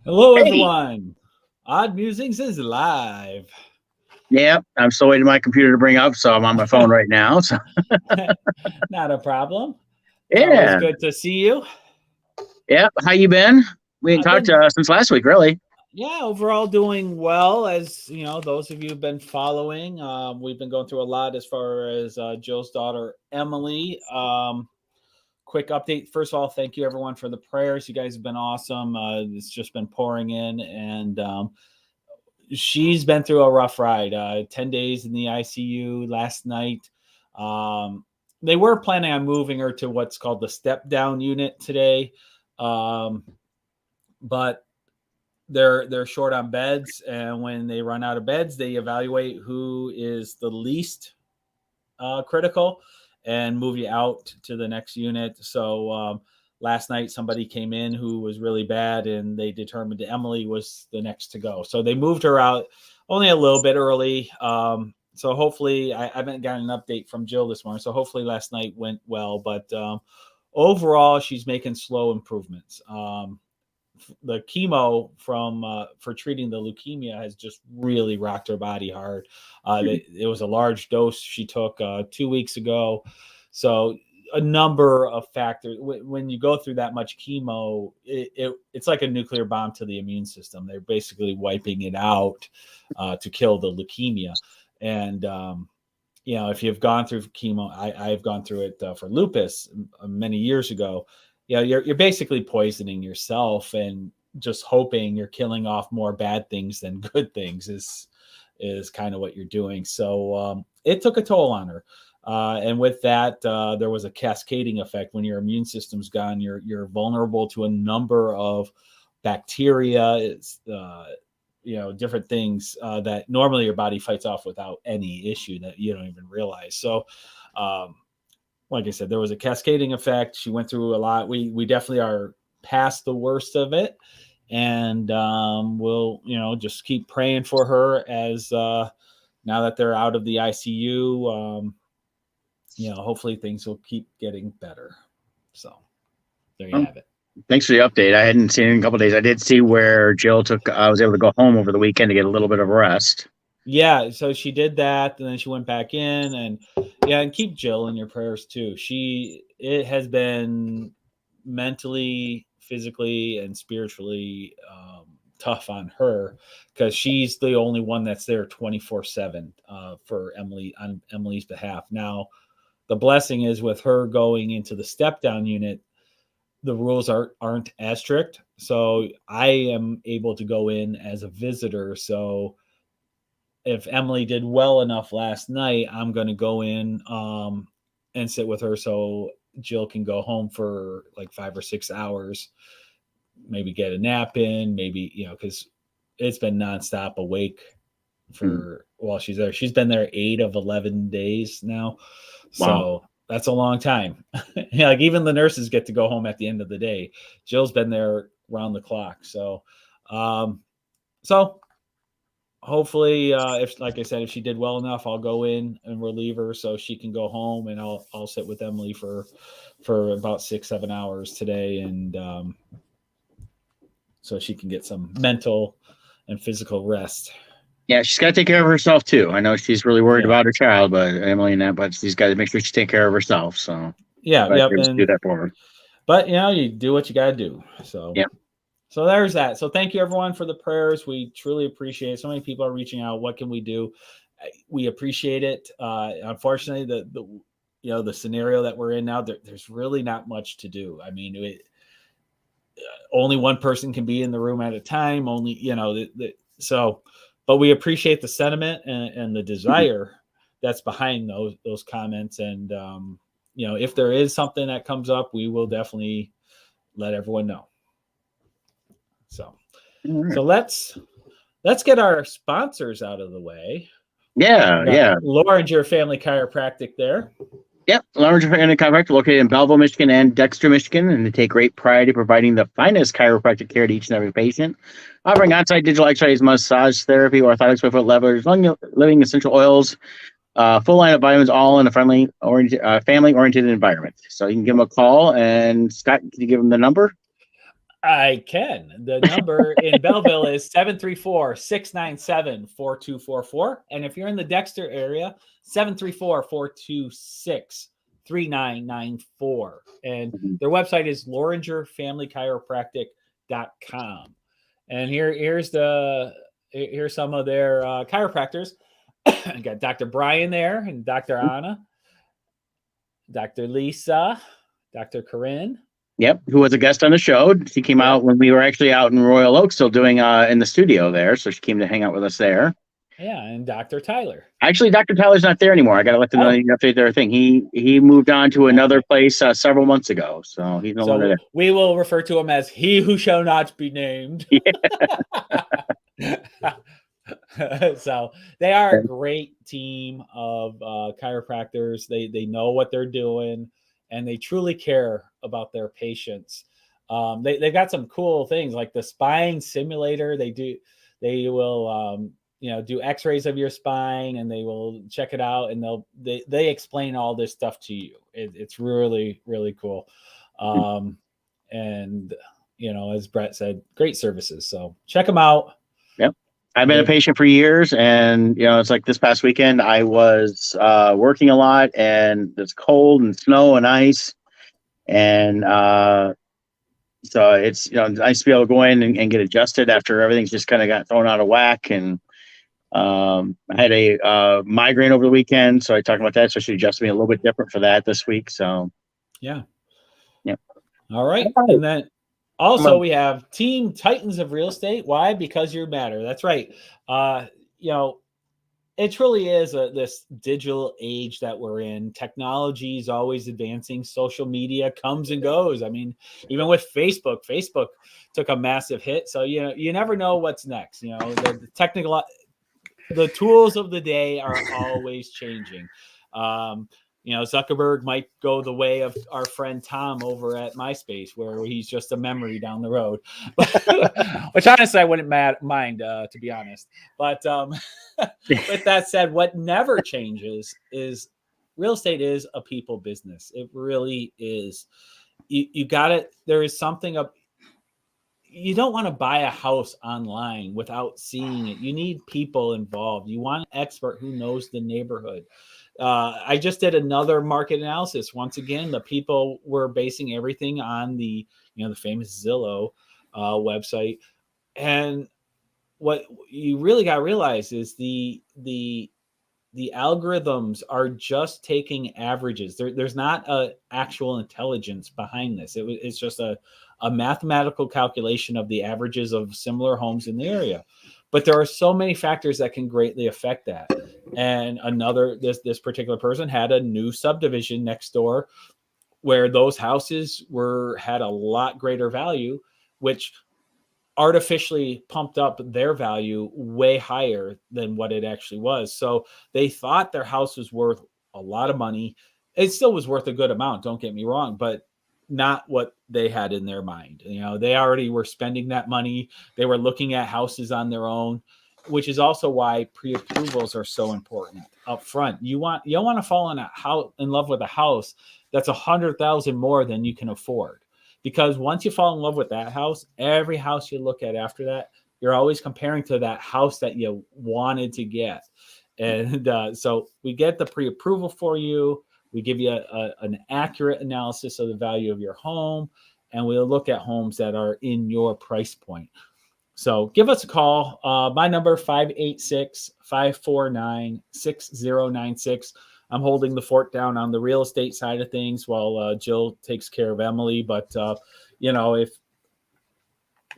Hello, Hey, everyone. Odd Musings is live. yeah, I'm still waiting for my computer to bring up, so I'm on my phone right now. So Not a problem. It's always yeah, good to see you. yeah. How you been? We ain't I've talked been, since last week, really. yeah, overall doing well. As you know, those of you who've been following, we've been going through a lot as far as Jill's daughter Emily. Quick update. First of all, thank you everyone for the prayers. You guys have been awesome. It's just been pouring in, and she's been through a rough ride. 10 days in the ICU last night. Um, they were planning on moving her to what's called the step down unit today, um, but they're short on beds, and when they run out of beds, they evaluate who is the least critical and move you out to the next unit. So last night somebody came in who was really bad, and they determined Emily was the next to go. So they moved her out only a little bit early. So hopefully, I haven't gotten an update from Jill this morning. So hopefully last night went well, but overall she's making slow improvements. The chemo from for treating the leukemia has just really rocked her body hard. It was a large dose she took 2 weeks ago, so a number of factors. When you go through that much chemo, it's like a nuclear bomb to the immune system. They're basically wiping it out to kill the leukemia, and if you've gone through chemo, I've gone through it for lupus many years ago. You're basically poisoning yourself and just hoping you're killing off more bad things than good things is kind of what you're doing. So it took a toll on her. And with that, there was a cascading effect. When your immune system's gone, you're vulnerable to a number of bacteria. It's different things that normally your body fights off without any issue that you don't even realize. So um, like I said, there was a cascading effect. She went through a lot. We definitely are past the worst of it, and we'll just keep praying for her as now that they're out of the ICU. Hopefully things will keep getting better. So there you Um, have it. Thanks for the update. I hadn't seen it in a couple of days. I did see where Jill took. I was able to go home over the weekend to get a little bit of rest. Yeah, so she did that, and then she went back in, and yeah, and keep Jill in your prayers too. It has been mentally, physically, and spiritually tough on her because she's the only one that's there 24/7 for Emily on Emily's behalf. Now, the blessing is with her going into the step down unit, the rules aren't as strict, so I am able to go in as a visitor. So if Emily did well enough last night, I'm going to go in and sit with her so Jill can go home for like 5 or 6 hours, maybe get a nap in, maybe, because it's been nonstop awake Hmm. for while she's there. She's been there 8 of 11 days now. Wow. So that's a long time. Yeah, like even the nurses get to go home at the end of the day. Jill's been there round the clock. Um, so hopefully, if like I said, if she did well enough, I'll go in and relieve her so she can go home, and I'll sit with Emily for about 6 7 hours today, and so she can get some mental and physical rest. Yeah, she's got to take care of herself too. I know she's really worried Yeah, about her child, but Emily and that, but she's got to make sure she take care of herself. So yeah, glad yep. you're able to do And that for her. but you do what you got to do. So Yeah. so there's that. So thank you everyone for the prayers. We truly appreciate it. So many people are reaching out. What can we do? We appreciate it. Unfortunately, the scenario that we're in now, there's really not much to do. I mean, only one person can be in the room at a time. Only so, but we appreciate the sentiment and the desire that's behind those comments. And if there is something that comes up, we will definitely let everyone know. So All right. so let's get our sponsors out of the way. We Yeah, got yeah. Lauren's Your Family Chiropractic there. Yep, Large Independent Chiropractic located in Belleville, Michigan and Dexter, Michigan, and they take great pride in providing the finest chiropractic care to each and every patient, offering on-site digital exercise, massage therapy, orthotics, foot levers, living essential oils, full line of vitamins, all in a family-oriented environment. So you can give them a call. And Scott, can you give them the number? I can. The number in Belleville is 734-697-4244. And if you're in the Dexter area, 734-426-3994. And Mhm. their website is loringerfamilychiropractic.com. And here's some of their chiropractors. I got Dr. Brian there and Dr. Anna, Dr. Lisa, Dr. Corinne. Yep, who was a guest on the show. She came Yep. out when we were actually out in Royal Oak, still doing in the studio there. So she came to hang out with us there. Yeah, and Dr. Tyler. Actually, Dr. Tyler's not there anymore. I got to let them know you update their thing. He moved on to another place several months ago, so he's no longer there. We will refer to him as he who shall not be named. Yeah. So they are a great team of chiropractors. They know what they're doing, and they truly care about their patients. They've got some cool things like the spine simulator. They will do x-rays of your spine, and they will check it out, and they explain all this stuff to you. It's really, really cool. And as Brett said, great services. So check them out. Yep. I've been a patient for years, and it's like this past weekend I was working a lot, and it's cold and snow and ice, and so it's nice to be able to go in and get adjusted after everything's just kind of got thrown out of whack. And I had a migraine over the weekend, so I talked about that. So she adjusted me a little bit different for that this week. So yeah. All right. And then also we have Team Titans of Real Estate. Why? Because you matter. That's right. It truly is this digital age that we're in. Technology is always advancing. Social media comes and goes. I mean, even with Facebook took a massive hit. So, you never know what's next. The technical, the tools of the day are always changing. Zuckerberg might go the way of our friend Tom over at MySpace, where he's just a memory down the road, which honestly I wouldn't mind, to be honest. But with that said, what never changes is real estate is a people business. It really is. You got it. There is something up. You don't want to buy a house online without seeing it. You need people involved. You want an expert who knows the neighborhood. I just did another market analysis. Once again, the people were basing everything on the famous Zillow website. And what you really got to realize is the algorithms are just taking averages. There's not a actual intelligence behind this. It's just a mathematical calculation of the averages of similar homes in the area. But there are so many factors that can greatly affect that. And this particular person had a new subdivision next door where those houses had a lot greater value, which artificially pumped up their value way higher than what it actually was. So they thought their house was worth a lot of money. It still was worth a good amount, don't get me wrong, but not what they had in their mind. They already were spending that money. They were looking at houses on their own, which is also why pre-approvals are so important up front. You don't want to fall in love with a house that's $100,000 more than you can afford. Because once you fall in love with that house, every house you look at after that, you're always comparing to that house that you wanted to get. And so we get the pre-approval for you. We give you an accurate analysis of the value of your home, and we'll look at homes that are in your price point. So give us a call. My number, 586-549-6096. I'm holding the fort down on the real estate side of things while Jill takes care of Emily. But if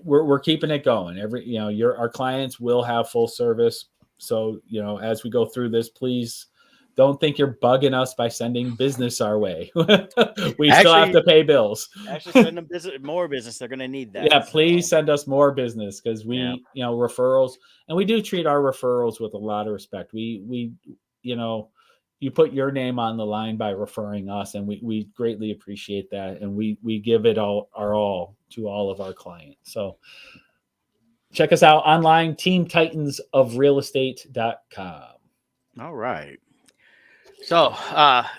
we're keeping it going, our clients will have full service. So as we go through this, please don't think you're bugging us by sending business our way. We still have to pay bills. Actually, send them more business. They're going to need that. Yeah, please send us more business because we, referrals, and we do treat our referrals with a lot of respect. We you put your name on the line by referring us, and we greatly appreciate that. And we give it all to all of our clients. So check us out online, teamtitansofrealestate.com. All right. So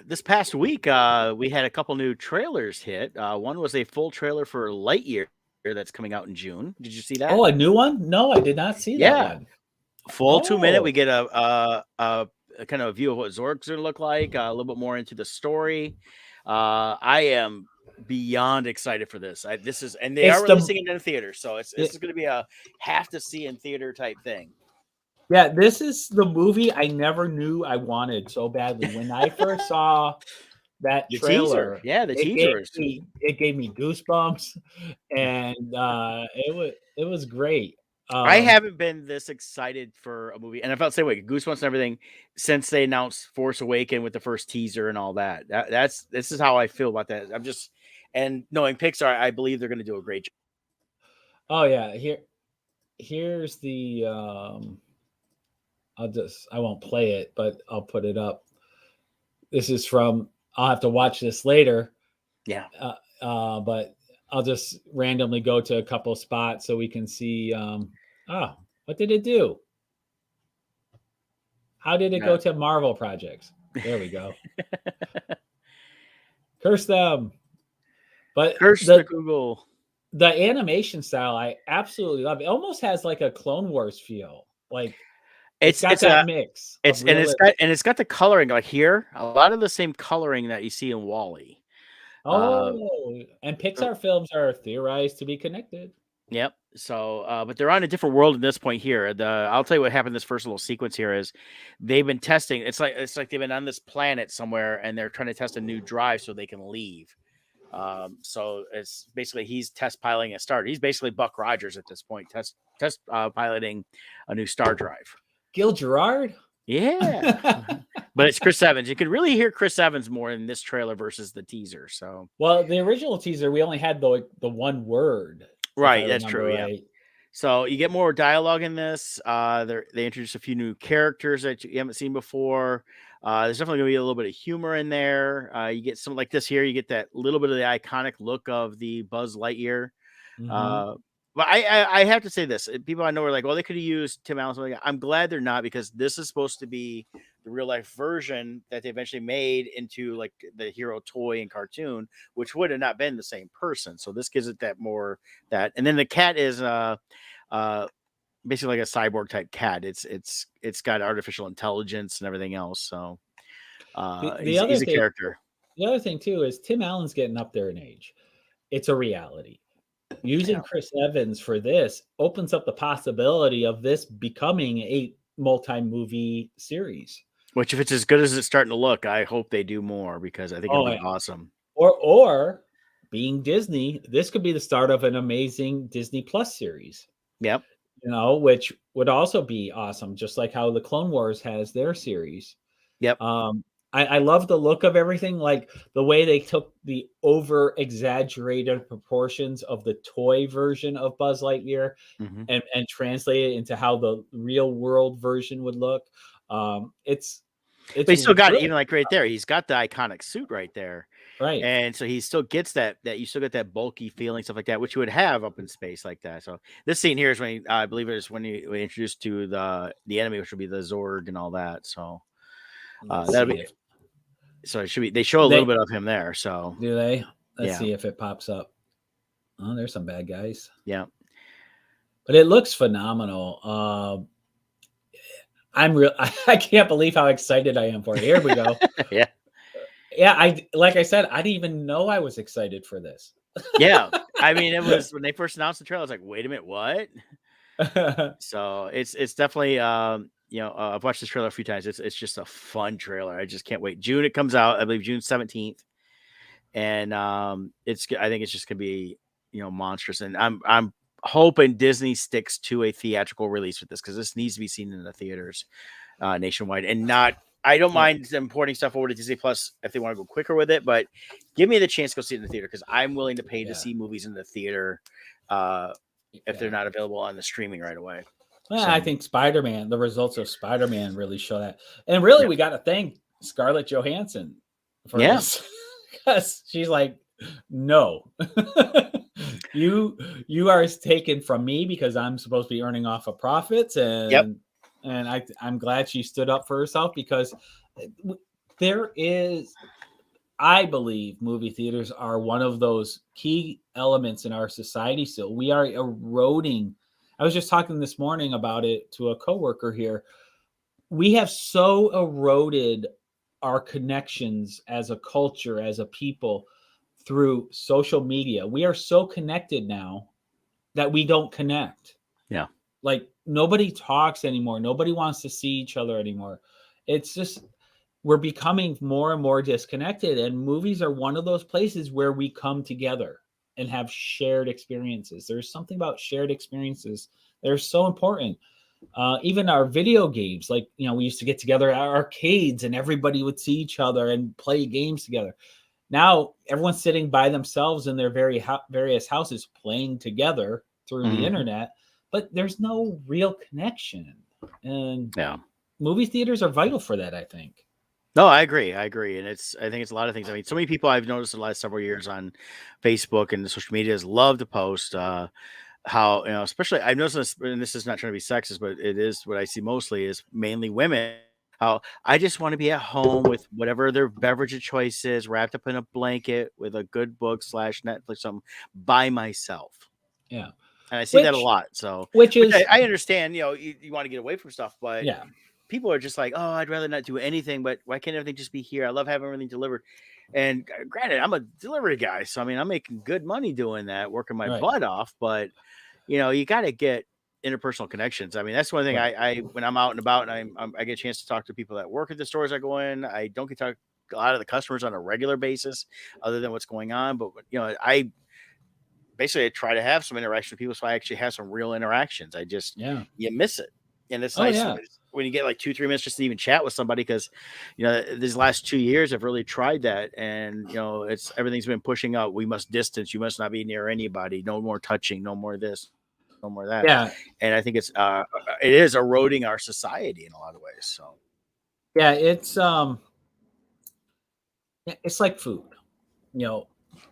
this past week, we had a couple new trailers hit. One was a full trailer for Lightyear that's coming out in June. Did you see that? Oh, a new one? No, I did not see that Yeah. one. Full 2 minute. We Oh. get a kind of a view of what Zorg's going to look like, a little bit more into the story. I am beyond excited for this. And they It's are releasing it in theater, so this is going to be a have to see in theater type thing. Yeah, this is the movie I never knew I wanted so badly. When I first saw that The trailer, teaser, yeah, the teasers. it gave me goosebumps, and it was great. I haven't been this excited for a movie, and I felt the same way, goosebumps and everything, since they announced Force Awakens with the first teaser and all that. This is how I feel about that. And knowing Pixar, I believe they're going to do a great job. Oh yeah, here's the I won't play it, but I'll put it up. This is from I'll have to watch this later. Yeah. But I'll just randomly go to a couple spots so we can see what did it do? How did it go to Marvel projects? There we go. Curse them. But Curse the Google. The animation style I absolutely love. It almost has like a Clone Wars feel. Like it's got that mix. It's got the coloring like here. A lot of the same coloring that you see in Wall-E. And Pixar films are theorized to be connected. Yep. So, but they're on a different world at this point here. I'll tell you what happened. This first little sequence here is they've been testing. It's like they've been on this planet somewhere, and they're trying to test a new drive so they can leave. So it's basically he's test piloting a star. He's basically Buck Rogers at this point, test piloting a new star drive. Gil Gerard. Yeah. But it's Chris Evans. You can really hear Chris Evans more in this trailer versus the teaser. So, well, the original teaser, we only had the one word. Right, that's true. Right. Yeah. So you get more dialogue in this. They introduced a few new characters that you haven't seen before. There's definitely going to be a little bit of humor in there. You get something like this here. You get that little bit of the iconic look of the Buzz Lightyear. Mm-hmm. But I have to say this. People I know are like, well, they could have used Tim Allen. I'm glad they're not, because this is supposed to be the real life version that they eventually made into like the hero toy and cartoon, which would have not been the same person. So this gives it that more that. And then the cat is basically like a cyborg type cat. It's got artificial intelligence and everything else. So he's a character. The other thing too is Tim Allen's getting up there in age. It's a reality. Using Chris Evans for this opens up the possibility of this becoming a multi-movie series. Which, if it's as good as it's starting to look, I hope they do more, because I think it'll be awesome. Or being Disney, this could be the start of an amazing Disney Plus series. Yep. Which would also be awesome, just like how the Clone Wars has their series. Yep. I love the look of everything, like the way they took the over exaggerated proportions of the toy version of Buzz Lightyear and translate it into how the real world version would look. But he still got it, even like right there. He's got the iconic suit right there. Right. And so he still gets that you still get that bulky feeling, stuff like that, which you would have up in space like that. So this scene here is when I believe it is when we introduced to the enemy, which would be the Zorg and all that. So that'll be so it should be. They show a little bit of him there. So do they? Let's see if it pops up. Oh, there's some bad guys. Yeah, but it looks phenomenal. I can't believe how excited I am for it. Here we go. Yeah. Like I said, I didn't even know I was excited for this. Yeah. I mean, it was when they first announced the trailer, I was like, wait a minute, what? So it's definitely I've watched this trailer a few times. It's just a fun trailer. I just can't wait. June it comes out, I believe June 17th. And I think it's just gonna be monstrous. And I'm hoping Disney sticks to a theatrical release with this, because this needs to be seen in the theaters nationwide, and not. I don't mind importing stuff over to Disney Plus if they want to go quicker with it, but give me the chance to go see it in the theater, because I'm willing to pay to see movies in the theater if they're not available on the streaming right away. Well, I think Spider-Man, the results of Spider-Man really show that. And really, we got to thank Scarlett Johansson for this, because she's like, no, you are taken from me, because I'm supposed to be earning off of profits. And I'm glad she stood up for herself, because there is I believe movie theaters are one of those key elements in our society still. We are eroding. I was just talking this morning about it to a coworker here. We have so eroded our connections as a culture, as a people, through social media. We are so connected now that we don't connect. Yeah. Like nobody talks anymore. Nobody wants to see each other anymore. It's just we're becoming more and more disconnected, and movies are one of those places where we come together and have shared experiences. There's something about shared experiences that are so important. Even our video games, like, we used to get together at arcades and everybody would see each other and play games together. Now everyone's sitting by themselves in their various houses playing together through the internet, but there's no real connection. And movie theaters are vital for that, I think. No, I agree. I think it's a lot of things. I mean, so many people I've noticed in the last several years on Facebook and the social medias love to post how, especially I've noticed this, and this is not trying to be sexist, but it is what I see mostly is mainly women. How I just want to be at home with whatever their beverage of choice is, wrapped up in a blanket with a good book / Netflix, something by myself. Yeah. And I see that a lot. So, which I understand, you want to get away from stuff, but yeah, people are just like, oh, I'd rather not do anything, but why can't everything just be here? I love having everything delivered. And granted, I'm a delivery guy, so I mean, I'm making good money doing that, working my butt off, but you got to get interpersonal connections. I mean, that's one thing I when I'm out and about and I get a chance to talk to people that work at the stores I go in. I don't get to talk to a lot of the customers on a regular basis other than what's going on. But, I basically try to have some interaction with people so I actually have some real interactions. You miss it. And it's nice when you get like 2-3 minutes just to even chat with somebody, because these last 2 years I've really tried that, and it's everything's been pushing out. We must distance. You must not be near anybody. No more touching. No more this. No more that. Yeah. And I think it is eroding our society in a lot of ways. So yeah, it's like food.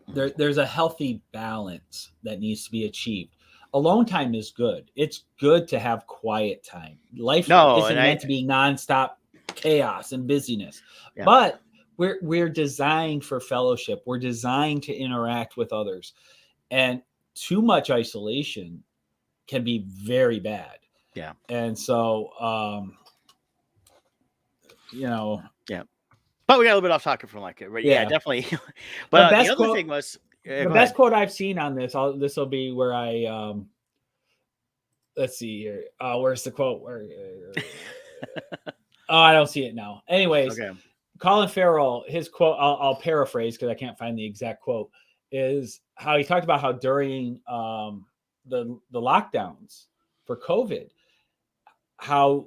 There's a healthy balance that needs to be achieved. Alone time is good. It's good to have quiet time. Life isn't meant to be nonstop chaos and busyness. Yeah. But we're designed for fellowship. We're designed to interact with others. And too much isolation can be very bad. Yeah. And so yeah. But we got a little bit off topic from like it. Right? Yeah, definitely. But the other thing was the best quote I've seen on this. This will be where I let's see here. Where's the quote? I don't see it now. Anyways, Colin Farrell, his quote, I'll paraphrase because I can't find the exact quote, is how he talked about how during the lockdowns for COVID, how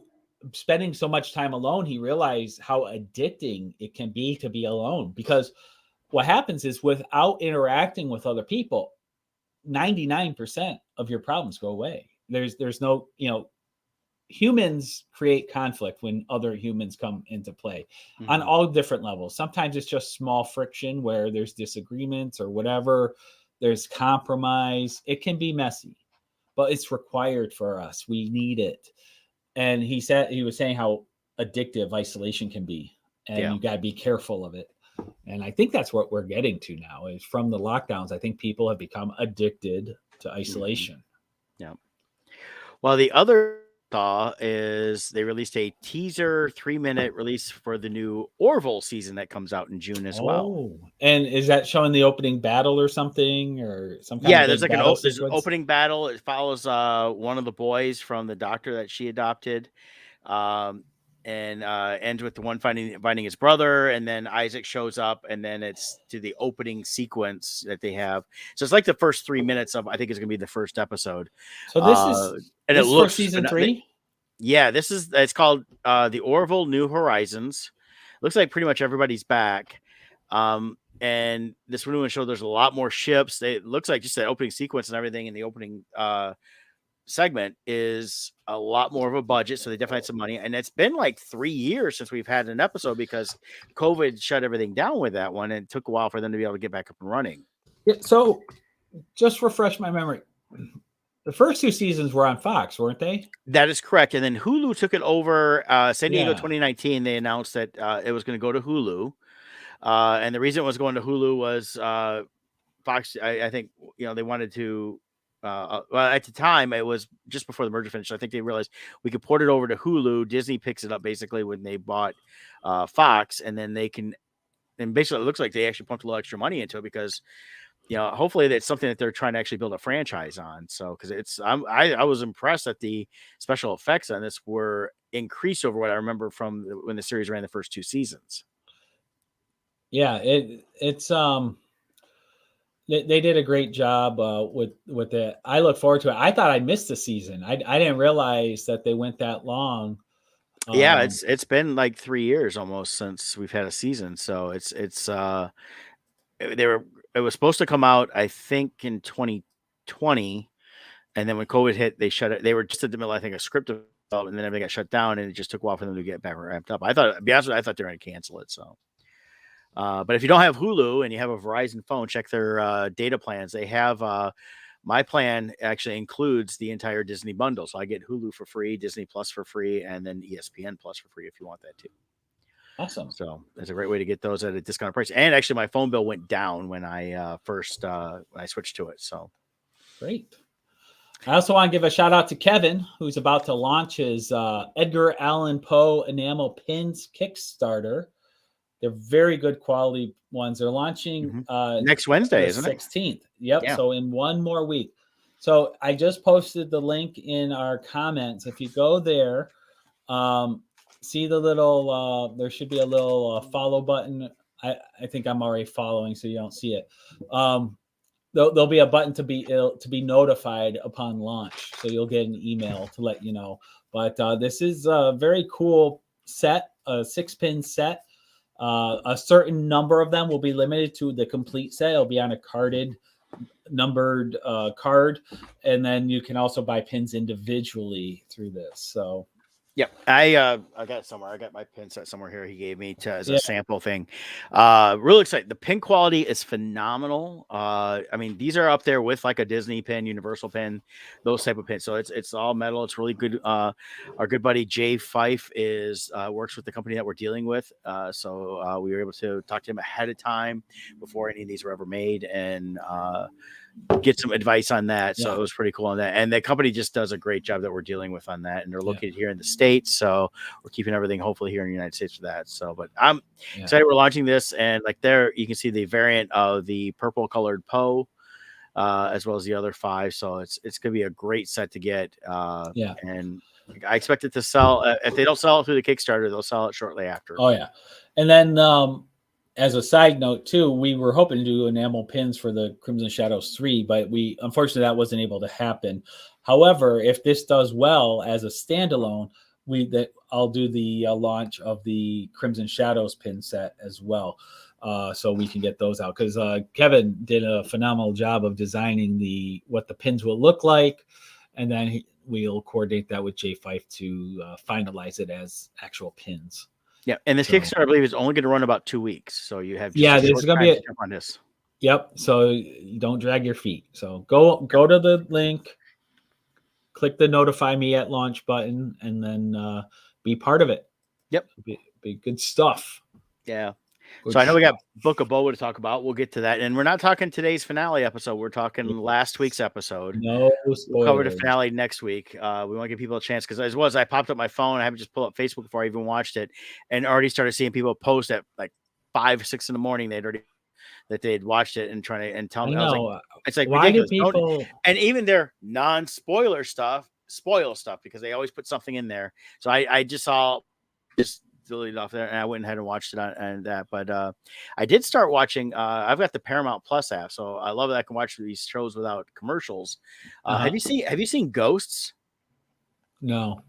spending so much time alone, he realized how addicting it can be to be alone. Because what happens is, without interacting with other people, 99% of your problems go away. There's no, humans create conflict when other humans come into play on all different levels. Sometimes it's just small friction where there's disagreements or whatever. There's compromise. It can be messy, but it's required for us. We need it. And he was saying how addictive isolation can be, and you got to be careful of it. And I think that's what we're getting to now, is from the lockdowns. I think people have become addicted to isolation. Yeah. Well, the other thought is they released a teaser 3-minute release for the new Orville season that comes out in June as well. And is that showing the opening battle or something, or some kind of there's like there's an opening battle. It follows one of the boys from the doctor that she adopted, and ends with the one finding his brother, and then Isaac shows up, and then it's to the opening sequence that they have. So it's like the first 3 minutes of, I think it's gonna be the first episode. So this looks for season 3. It's called the Orville New Horizons. Looks like pretty much everybody's back. And this new one show, there's a lot more ships. It looks like just that opening sequence and everything in the opening segment is a lot more of a budget, so they definitely had some money. And it's been like 3 years since we've had an episode, because COVID shut everything down with that one, and it took a while for them to be able to get back up and running. Yeah, so just refresh my memory. The first 2 seasons were on Fox, weren't they? That is correct. And then Hulu took it over. San Diego 2019, they announced that it was going to go to Hulu. And the reason it was going to Hulu was Fox. I think they wanted to. Well, at the time, it was just before the merger finished. I think they realized we could port it over to Hulu. Disney picks it up basically when they bought Fox, and then they can. And basically, it looks like they actually pumped a little extra money into it because, hopefully that's something that they're trying to actually build a franchise on. So, because I was impressed that the special effects on this were increased over what I remember from when the series ran the first 2 seasons. Yeah, it's they did a great job with it. I look forward to it. I thought I missed the season. I didn't realize that they went that long. Yeah, it's been like 3 years almost since we've had a season. So it was supposed to come out, I think, in 2020, and then when COVID hit, they shut it. They were just in the middle, I think, of script development, and then everything got shut down, and it just took a while for them to get back ramped up. To be honest with you, I thought they were going to cancel it. So, but if you don't have Hulu and you have a Verizon phone, check their data plans. They have my plan actually includes the entire Disney bundle, so I get Hulu for free, Disney Plus for free, and then ESPN Plus for free if you want that too. Awesome. So that's a great way to get those at a discounted price. And actually, my phone bill went down when I when I switched to it. So great. I also want to give a shout out to Kevin, who's about to launch his Edgar Allan Poe enamel pins Kickstarter. They're very good quality ones. They're launching next Wednesday, isn't it? 16th. Yep. Yeah. So in one more week. So I just posted the link in our comments. If you go there, see the little, there should be a little follow button. I think I'm already following, so you don't see it. There'll be a button to be notified upon launch. So you'll get an email to let you know. But this is a very cool set, a 6-pin set. A certain number of them will be limited to the complete set. It'll be on a carded, numbered card, and then you can also buy pins individually through this. So, yep, I got it somewhere. I got my pin set somewhere here. He gave me as a sample thing. Really excited. The pin quality is phenomenal. I mean, these are up there with like a Disney pin, Universal pin, those type of pins. So it's all metal. It's really good. Our good buddy Jay Fife works with the company that we're dealing with. So we were able to talk to him ahead of time before any of these were ever made, and get some advice on that. So it was pretty cool on that. And the company just does a great job that we're dealing with on that. And they're located here in the States. So we're keeping everything hopefully here in the United States for that. So, but I'm excited we're launching this. And like there, you can see the variant of the purple colored Poe, as well as the other 5. So it's going to be a great set to get. And I expect it to sell. If they don't sell it through the Kickstarter, they'll sell it shortly after. Oh yeah. And then, as a side note too, we were hoping to do enamel pins for the Crimson Shadows 3, but unfortunately that wasn't able to happen. However, if this does well as a standalone, I'll do the launch of the Crimson Shadows pin set as well, so we can get those out, because Kevin did a phenomenal job of designing what the pins will look like, and then we'll coordinate that with Jay Fife to finalize it as actual pins. Yeah, and this Kickstarter, I believe, is only going to run about 2 weeks. So you have this is going to be on this. Yep. So you don't drag your feet. So go to the link, click the notify me at launch button, and then be part of it. Yep. Be good stuff. Yeah. So I know we got Book of Boba to talk about. We'll get to that. And we're not talking today's finale episode. We're talking last week's episode. No spoilers. We'll cover the finale next week. We want to give people a chance, because I popped up my phone. I haven't just pulled up Facebook before I even watched it, and already started seeing people post at like 5, 6 in the morning. They'd watched it and trying to tell me. I was like, it's like why ridiculous. Do people... And even their non-spoiler stuff, spoil stuff, because they always put something in there. So I just saw deleted off there, and I went ahead and watched it on that. But I did start watching. I've got the Paramount Plus app, so I love that I can watch these shows without commercials. Have you seen Ghosts? No.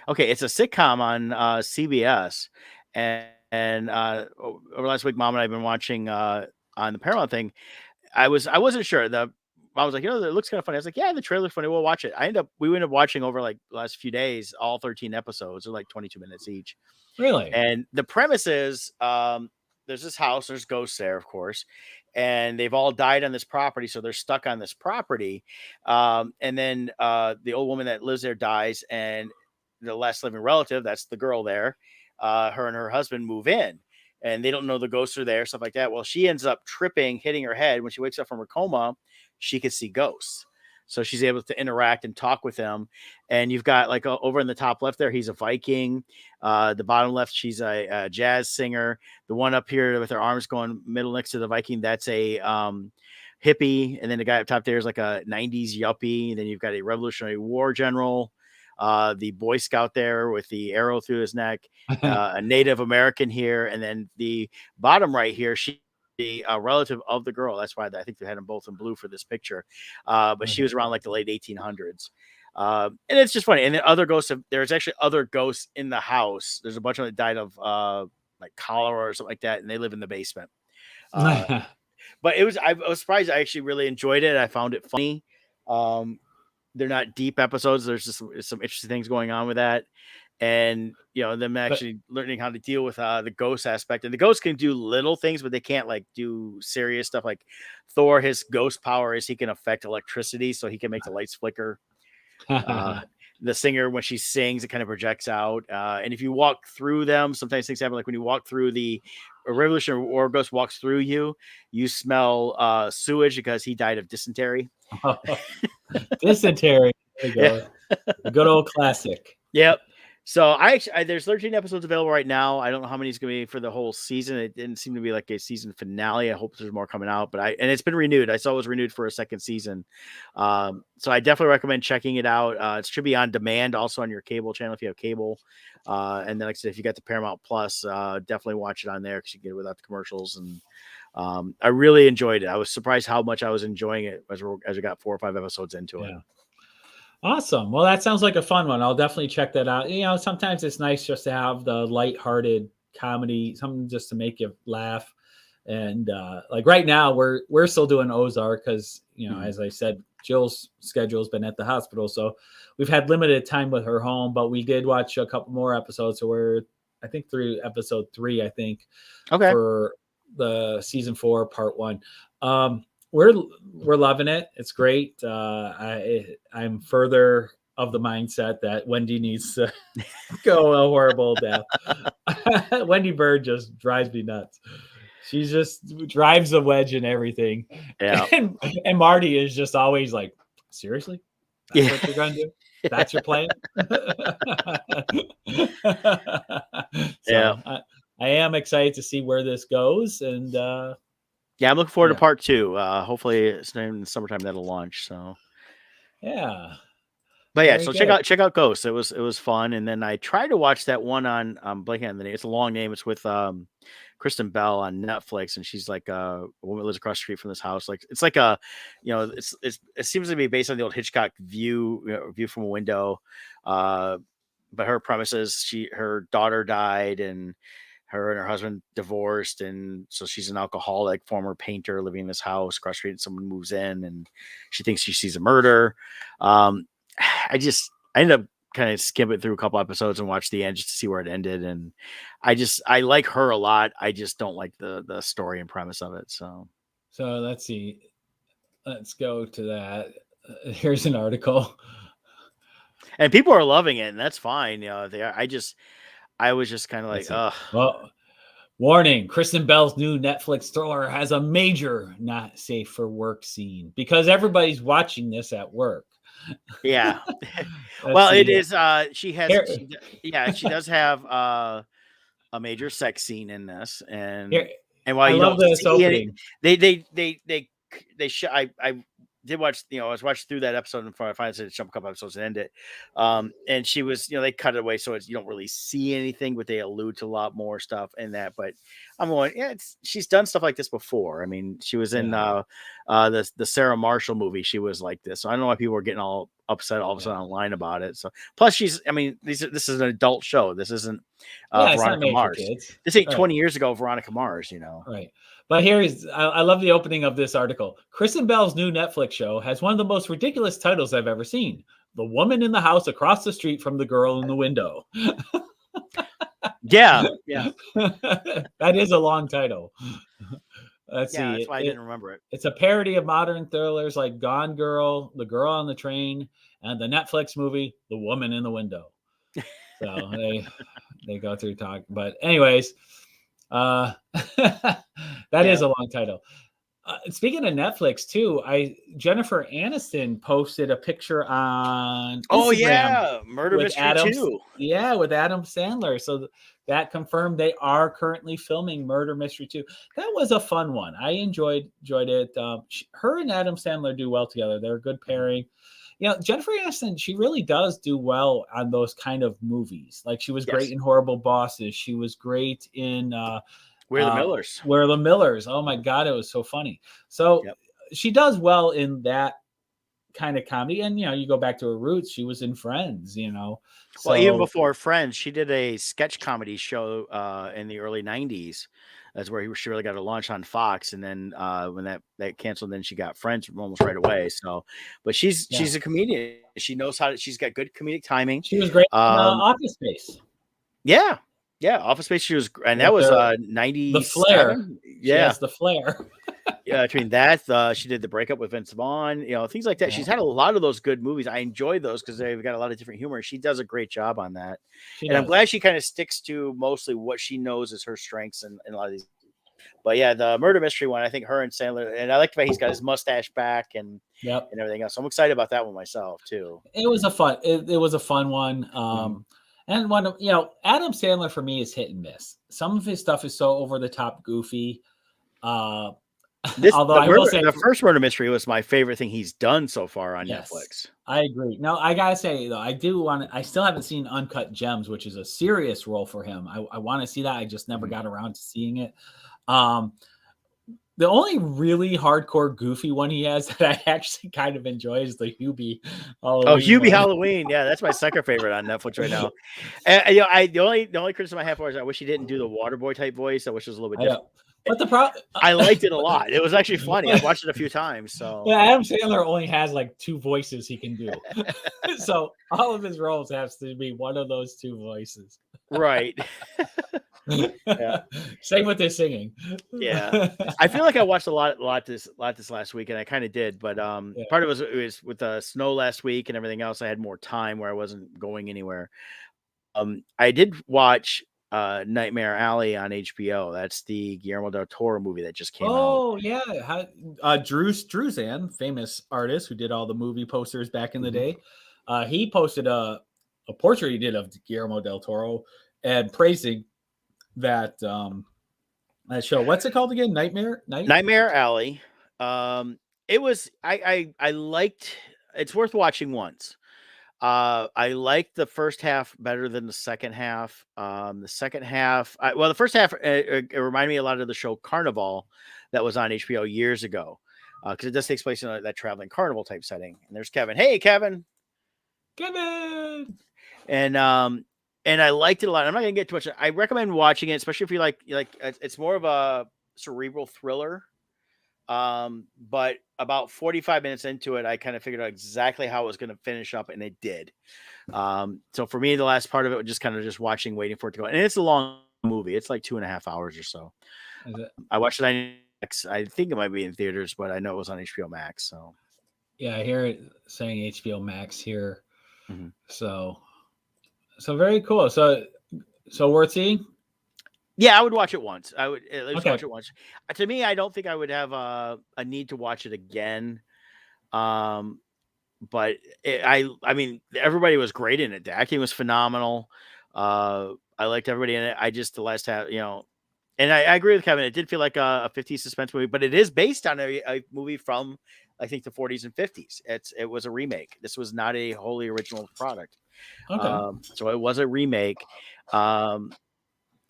Okay, it's a sitcom on CBS, and over last week, Mom and I have been watching on the Paramount thing. I wasn't sure. I was like, it looks kind of funny. I was like, yeah, the trailer's funny. We'll watch it. We ended up watching over like the last few days, all 13 episodes. They're like 22 minutes each. Really? And the premise is there's this house, there's ghosts there, of course, and they've all died on this property, so they're stuck on this property. And then the old woman that lives there dies, and the last living relative, that's the girl there, her and her husband move in. and they don't know the ghosts are there, stuff like that. Well, she ends up tripping, hitting her head. When she wakes up from her coma, she could see ghosts. So she's able to interact and talk with them. And you've got like over in the top left there, he's a Viking. The bottom left, she's a jazz singer. The one up here with her arms going middle next to the Viking, that's a hippie. And then the guy up top there is like a 90s yuppie. And then you've got a Revolutionary War general, the Boy Scout there with the arrow through his neck, a Native American here. And then the bottom right here, she the relative of the girl. That's why I think they had them both in blue for this picture. But she was around like the late 1800s. And it's just funny. And then other ghosts, there's actually other ghosts in the house. There's a bunch of them that died of like cholera or something like that. And they live in the basement. But I was surprised. I actually really enjoyed it. I found it funny. They're not deep episodes. There's just some interesting things going on with that. And, them actually learning how to deal with the ghost aspect. And the ghosts can do little things, but they can't like do serious stuff. Like Thor, his ghost power is he can affect electricity, so he can make the lights flicker. The singer, when she sings, it kind of projects out. And if you walk through them, sometimes things happen. Like when you walk through the Revolutionary War ghost walks through you, you smell sewage because he died of dysentery. Dysentery. There you go. A good old classic. Yep. So there's 13 episodes available right now. I don't know how many is going to be for the whole season. It didn't seem to be like a season finale. I hope there's more coming out, and it's been renewed. I saw it was renewed for a second season. So I definitely recommend checking it out. It should be on demand also on your cable channel if you have cable. And then like I said, if you got the Paramount Plus, definitely watch it on there because you can get it without the commercials. And I really enjoyed it. I was surprised how much I was enjoying it as we got 4 or 5 episodes into it. Awesome. Well, that sounds like a fun one. I'll definitely check that out. Sometimes it's nice just to have the lighthearted comedy, something just to make you laugh. And like right now, we're still doing Ozark because as I said, Jill's schedule has been at the hospital, so we've had limited time with her home. But we did watch a couple more episodes. So we're through episode 3. I think for the season 4 part 1. We're loving it. It's great. I'm further of the mindset that Wendy needs to go a horrible death. Wendy Bird just drives me nuts. She just drives a wedge in everything. Yeah. And Marty is just always like, seriously? That's what you're going to do? That's your plan? I am excited to see where this goes. And I'm looking forward to part 2. Hopefully it's in the summertime that'll launch. So yeah. But yeah, so check out Ghost. It was fun. And then I tried to watch that one on blanking on the name. It's a long name. It's with Kristen Bell on Netflix, and she's like a woman lives across the street from this house. Like it's like a, it seems to be based on the old Hitchcock view from a window. But her premise is her daughter died and her and her husband divorced, and so she's an alcoholic, former painter living in this house across the street, and someone moves in and she thinks she sees a murder. I ended up kind of skipping through a couple episodes and watched the end just to see where it ended. And I like her a lot. I just don't like the story and premise of it. So let's see. Let's go to that. Here's an article. And people are loving it, and that's fine. I was just kind of like, ugh. Well, warning, Kristen Bell's new Netflix thriller has a major not safe for work scene because everybody's watching this at work. Yeah. Well, it is. She does have a major sex scene in this, and while you don't see it, I did watch, I was watching through that episode and I finally jump a couple episodes and end it. And she was, they cut it away so you don't really see anything, but they allude to a lot more stuff in that. But I'm going, she's done stuff like this before. I mean, she was in the Sarah Marshall movie. She was like this. So I don't know why people were getting all upset all of a sudden online about it. So plus this is an adult show. This isn't Veronica Mars. This ain't 20 years ago, Veronica Mars, Right. But I love the opening of this article. Kristen Bell's new Netflix show has one of the most ridiculous titles I've ever seen. The Woman in the House Across the Street from the Girl in the Window. Yeah. That is a long title. Let's see. That's why I didn't remember it. It's a parody of modern thrillers like Gone Girl, The Girl on the Train, and the Netflix movie, The Woman in the Window. So they go through talk. But anyways, Uh, that Yeah. is a long title. Speaking of Netflix too, Jennifer Aniston posted a picture on Oh Instagram yeah, Murder with Mystery 2. with Adam Sandler. So that confirmed they are currently filming Murder Mystery 2. That was a fun one. I enjoyed it. Her and Adam Sandler do well together. They're a good pairing. You know, Jennifer Aniston, she really does do well on those kind of movies. Like she was great Yes. in Horrible Bosses. She was great in We're the Millers. We're the Millers. Oh my God, it was so funny. So Yep. she does well in that kind of comedy. And, you know, you go back to her roots. She was in Friends, you know. Well, even So, before Friends, she did a sketch comedy show in the early '90s. That's where she really got a launch on Fox, and then when that canceled, then she got Friends almost right away. So, but she's a comedian. She knows how to. She's got good comedic timing. she was great in Office Space. Yeah, Office Space. She was, and that was the 97. flair. Yeah, she has the flair. yeah. Between that, she did the breakup with Vince Vaughn. You know, things like that. Yeah. She's had a lot of those good movies. I enjoy those because they've got a lot of different humor. She does a great job on that, and I'm glad she kind of sticks to mostly what she knows is her strengths in a lot of these. But yeah, the Murder Mystery one, I think her and Sandler, and I like the way he's got his mustache back and everything else. So I'm excited about that one myself too. It was a fun one. And one, you know, Adam Sandler for me is hit and miss. Some of his stuff is so over the top goofy. Although I will say the first Murder Mystery was my favorite thing he's done so far on Netflix. I agree. No, I gotta say though, I still haven't seen Uncut Gems, which is a serious role for him. I want to see that. I just never got around to seeing it. The only really hardcore goofy one he has that I actually kind of enjoy is the Hubie Halloween. Oh, Hubie Halloween. Yeah, that's my second favorite on Netflix right now. And, you know, the only criticism I have for it is I wish he didn't do the Waterboy type voice. I wish it was a little bit different. But the problem, I liked it a lot. It was actually funny. I watched it a few times. So yeah, Adam Sandler only has like 2 voices he can do. So all of his roles has to be one of those 2 voices. Right. Yeah. Same with his singing. Yeah. I feel like I watched a lot this last week, and I kind of did, but part of it was with the snow last week and everything else. I had more time where I wasn't going anywhere. I did watch Nightmare Alley on HBO. That's the Guillermo del Toro movie that just came out. Oh yeah, Drew Struzan, famous artist who did all the movie posters back in the day. He posted a portrait he did of Guillermo del Toro and praising that that show. What's it called again? Nightmare Alley. It was I liked. It's worth watching once. I liked the first half better than the second half. The second half, the first half, it reminded me a lot of the show Carnival that was on HBO years ago, because it does take place in that traveling carnival type setting. And there's Kevin. Hey, Kevin. And I liked it a lot. I'm not gonna get too much. I recommend watching it, especially if you like it's more of a cerebral thriller. But about 45 minutes into it, I kind of figured out exactly how it was going to finish up, and it did. So for me, the last part of it was just kind of just watching, waiting for it to go. And it's a long movie. It's like 2.5 hours or so. I watched it on Max. I think it might be in theaters, but I know it was on HBO Max. So yeah, I hear it saying HBO Max here. So very cool. So worth seeing. Yeah, I would watch it once. I would at least watch it once. To me, I don't think I would have a need to watch it again. But I mean, everybody was great in it. The acting was phenomenal. I liked everybody in it. I just the last half, and I agree with Kevin. It did feel like a 50s suspense movie, but it is based on a movie from I think the 40s and 50s. It was a remake. This was not a wholly original product. Okay. So it was a remake.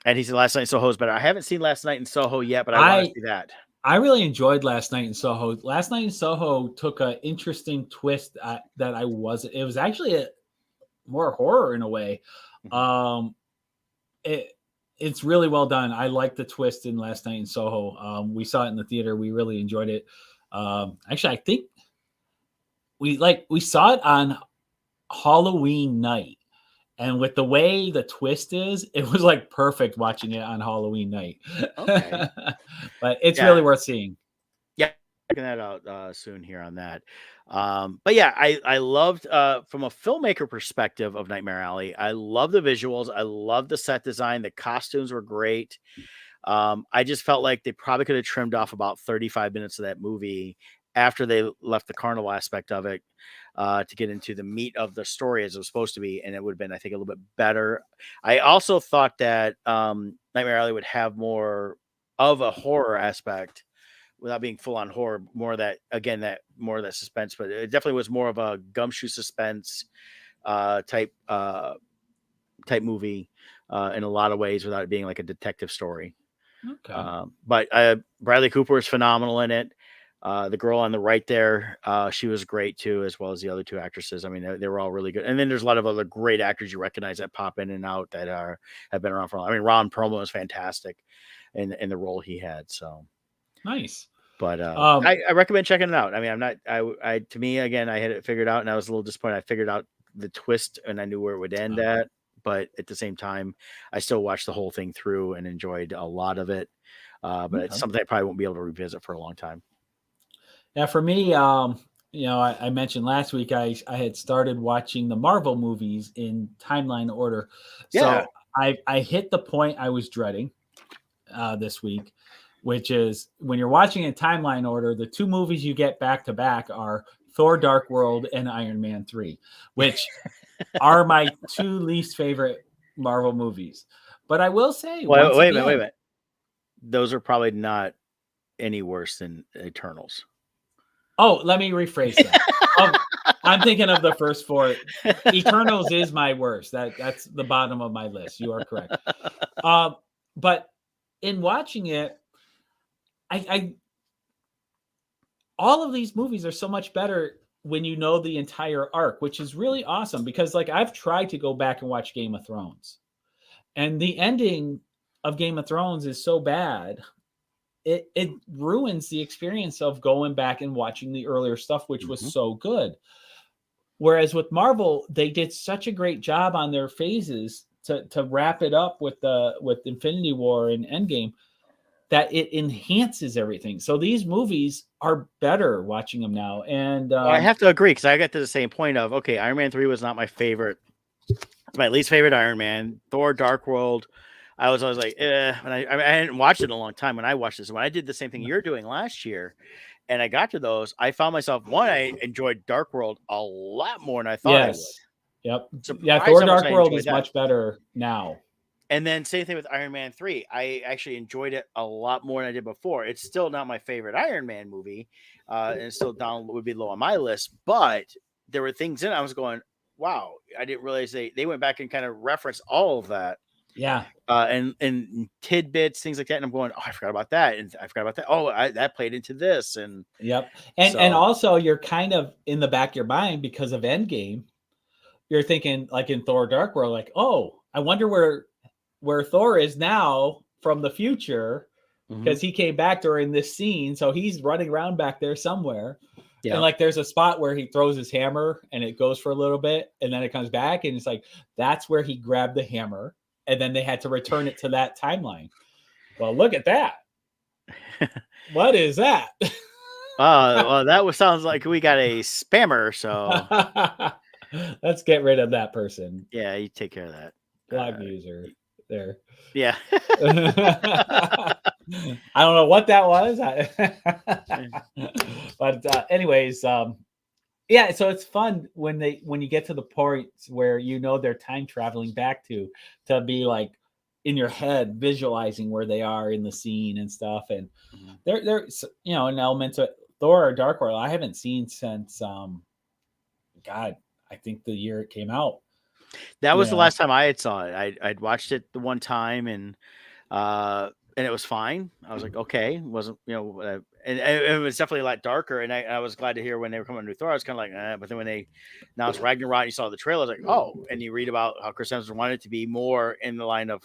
And he said Last Night in Soho is better. I haven't seen Last Night in Soho yet, but I want to see that. I really enjoyed Last Night in Soho. Last Night in Soho took an interesting twist that I wasn't. It was actually a more horror in a way. It's really well done. I like the twist in Last Night in Soho. We saw it in the theater. We really enjoyed it. Actually, I think we saw it on Halloween night. And with the way the twist is, it was like perfect watching it on Halloween night. Okay. But it's really worth seeing. Yeah, checking that out soon here on that. But yeah, I loved from a filmmaker perspective of Nightmare Alley. I love the visuals. I love the set design. The costumes were great. I just felt like they probably could have trimmed off about 35 minutes of that movie after they left the carnival aspect of it to get into the meat of the story as it was supposed to be, and it would have been, I think, a little bit better. I also thought that Nightmare Alley would have more of a horror aspect without being full on horror, more of that, again, that more of that suspense, but it definitely was more of a gumshoe suspense type movie in a lot of ways without it being like a detective story. Okay. But Bradley Cooper is phenomenal in it. The girl on the right there, she was great too, as well as the other two actresses. I mean, they were all really good. And then there's a lot of other great actors you recognize that pop in and out that have been around for a long. I mean, Ron Perlman was fantastic in the role he had. So Nice. but I recommend checking it out. I mean, I'm not. I to me, again, I had it figured out, and I was a little disappointed. I figured out the twist, and I knew where it would end at. But at the same time, I still watched the whole thing through and enjoyed a lot of it. But it's something I probably won't be able to revisit for a long time. Yeah, for me, you know, I mentioned last week I had started watching the Marvel movies in timeline order. Yeah. So I hit the point I was dreading this week, which is when you're watching in timeline order, the two movies you get back to back are Thor: Dark World and Iron Man 3, which are my two least favorite Marvel movies. But I will say, wait once a again, minute. Those are probably not any worse than Eternals. Oh, let me rephrase that. I'm thinking of the first four. Eternals is my worst. That's the bottom of my list. You are correct. But in watching it, I all of these movies are so much better when you know the entire arc, which is really awesome because like I've tried to go back and watch Game of Thrones. And the ending of Game of Thrones is so bad. It ruins the experience of going back and watching the earlier stuff, which was so good. Whereas with Marvel, they did such a great job on their phases to wrap it up with Infinity War and Endgame that it enhances everything. So these movies are better watching them now. And well, I have to agree because I got to the same point of, okay, Iron Man 3 was not my favorite. It's my least favorite Iron Man. Thor: Dark World, I was always like, and I hadn't watched it in a long time when I watched this. When I did the same thing you're doing last year, and I got to those, I found myself, I enjoyed Dark World a lot more than I thought I would. Yep. Surprised yeah, Thor: how much Dark I World enjoyed is that. much better now. And then same thing with Iron Man 3. I actually enjoyed it a lot more than I did before. It's still not my favorite Iron Man movie, and it's still would be low on my list. But there were things in it I was going, wow, I didn't realize they went back and kind of referenced all of that. Yeah. And tidbits, things like that. And I'm going, oh, I forgot about that. And I forgot about that. Oh, that played into this. And yep. And also you're kind of in the back of your mind because of Endgame. You're thinking like in Thor: Dark World, like, oh, I wonder where Thor is now from the future because he came back during this scene. So he's running around back there somewhere. Yep. And like there's a spot where he throws his hammer and it goes for a little bit and then it comes back and it's like that's where he grabbed the hammer and then they had to return it to that timeline. Well, look at that. What is that? Well, that sounds like we got a spammer. So let's get rid of that person. Yeah, you take care of that. Live user there. Yeah. I don't know what that was. But anyways, yeah, so it's fun when you get to the points where you know they're time traveling back to be like in your head visualizing where they are in the scene and stuff. And there's an element to Thor: or Dark World I haven't seen since God, I think the year it came out. That was the last time I had saw it. I'd watched it the one time and it was fine. I was like, okay, it wasn't, and it was definitely a lot darker. And I was glad to hear when they were coming to Thor, I was kind of like, but then when they announced Ragnarok, you saw the trailer, I was like, oh, and you read about how Chris Hemsworth wanted it to be more in the line of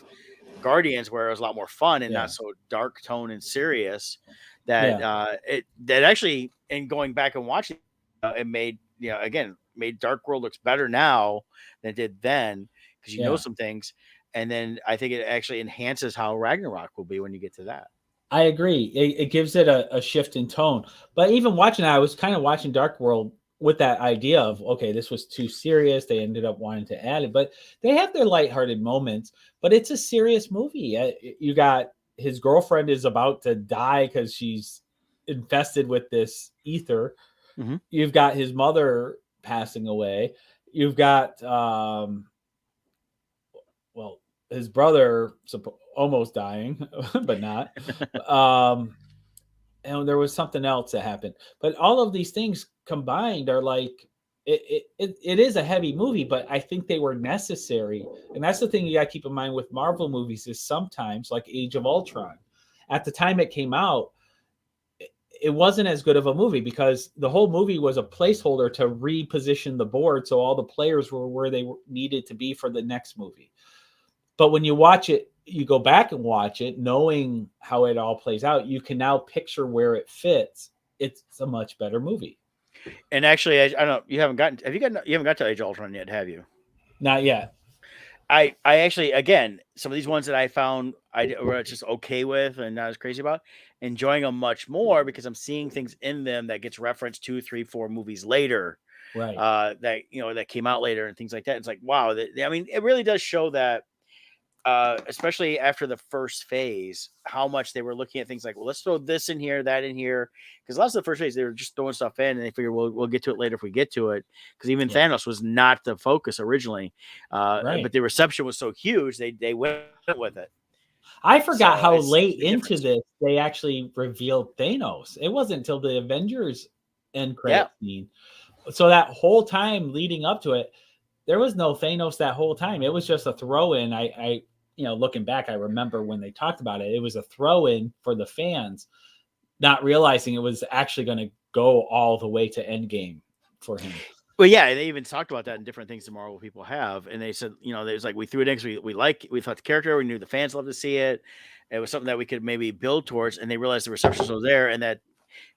Guardians, where it was a lot more fun and not so dark tone and serious. That that actually, in going back and watching, it made made Dark World looks better now than it did then because you know some things. And then I think it actually enhances how Ragnarok will be when you get to that. I agree. It gives it a shift in tone. But even watching that, I was kind of watching Dark World with that idea of, okay, this was too serious. They ended up wanting to add it. But they have their lighthearted moments. But it's a serious movie. You got his girlfriend is about to die because she's infested with this ether. Mhm. You've got his mother passing away. You've got well, his brother almost dying, but not. And there was something else that happened. But all of these things combined are like it is a heavy movie, but I think they were necessary. And that's the thing you got to keep in mind with Marvel movies is sometimes like Age of Ultron. At the time it came out, it wasn't as good of a movie because the whole movie was a placeholder to reposition the board so all the players were where they needed to be for the next movie. But when you watch it, you go back and watch it, knowing how it all plays out, you can now picture where it fits. It's a much better movie. And actually, I don't know. You haven't gotten to Age of Ultron yet, have you? Not yet. I actually, again, some of these ones that I found I were just okay with and not as crazy about, enjoying them much more because I'm seeing things in them that gets referenced 2, 3, 4 movies later, Right. that that came out later and things like that. It's like, wow, I mean, it really does show that, especially after the first phase, how much they were looking at things like, well, let's throw this in here, that in here, because lots of the first phase they were just throwing stuff in, and they figure we'll get to it later if we get to it, because even Thanos was not the focus originally, Right. but the reception was so huge they went with it. I forgot So how it's late the into difference. this they actually revealed Thanos. It wasn't until the Avengers end credit scene. So that whole time leading up to it, there was no Thanos that whole time. It was just a throw in. I looking back, I remember when they talked about it, it was a throw in for the fans, not realizing it was actually going to go all the way to Endgame for him. Well, yeah, they even talked about that in different things the Marvel people have, and they said, it was like we threw it in because we thought the character, we knew the fans loved to see it. It was something that we could maybe build towards, and they realized the reception was there, and that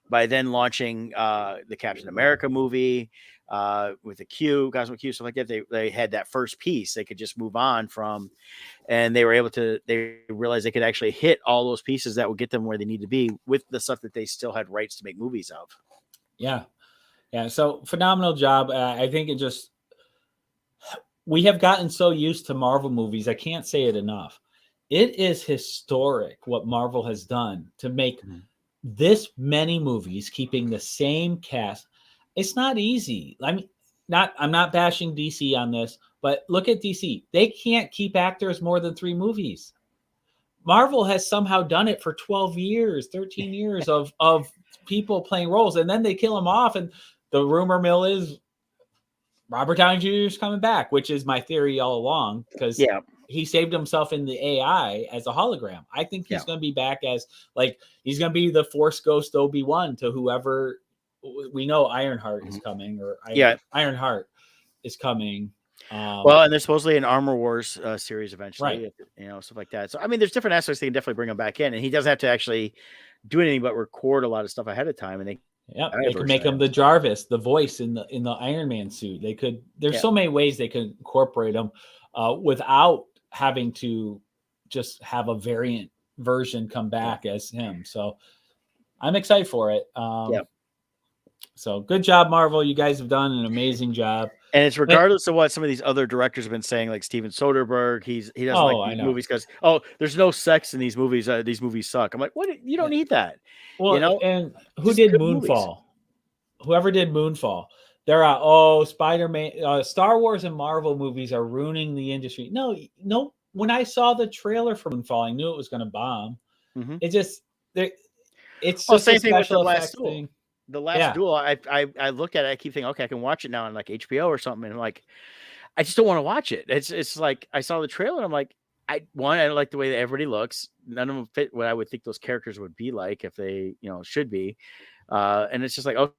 by then launching the Captain America movie with the Cosmic Q, stuff like that, they had that first piece they could just move on from, and they realized they could actually hit all those pieces that would get them where they need to be with the stuff that they still had rights to make movies of. Yeah. So phenomenal job. I think we have gotten so used to Marvel movies. I can't say it enough. It is historic what Marvel has done to make this many movies, keeping the same cast. It's not easy. I'm not bashing DC on this, but look at DC. They can't keep actors more than 3 movies. Marvel has somehow done it for 12 years, 13 years of people playing roles, and then they kill them off. And the rumor mill is Robert Downey Jr. is coming back, which is my theory all along, because he saved himself in the AI as a hologram. I think he's going to be back as he's going to be the Force Ghost Obi-Wan to whoever we know. Ironheart is coming, or Ironheart is coming. Well, and there's supposedly an Armor Wars series eventually, right. Stuff like that. So I mean, there's different aspects they can definitely bring him back in, and he doesn't have to actually do anything but record a lot of stuff ahead of time, and they could make him the Jarvis, the voice in the Iron Man suit. They could. There's so many ways they could incorporate him without having to just have a variant version come back as him. So I'm excited for it. So good job, Marvel. You guys have done an amazing job. And it's regardless of what some of these other directors have been saying, like Steven Soderbergh, he doesn't like these movies because there's no sex in these movies. These movies suck. I'm like, what? You don't need that. Well, and who did Moonfall? Movies. Whoever did Moonfall, they're Spider-Man, Star Wars, and Marvel movies are ruining the industry. No. When I saw the trailer for Moonfall, I knew it was going to bomb. It just it's just same a thing with the last thing. The Last Duel, I look at it, I keep thinking, okay, I can watch it now on like HBO or something, and like, I just don't want to watch it. It's like I saw the trailer and I'm like, I don't like the way that everybody looks. None of them fit what I would think those characters would be like if they should be, and it's just like, oh,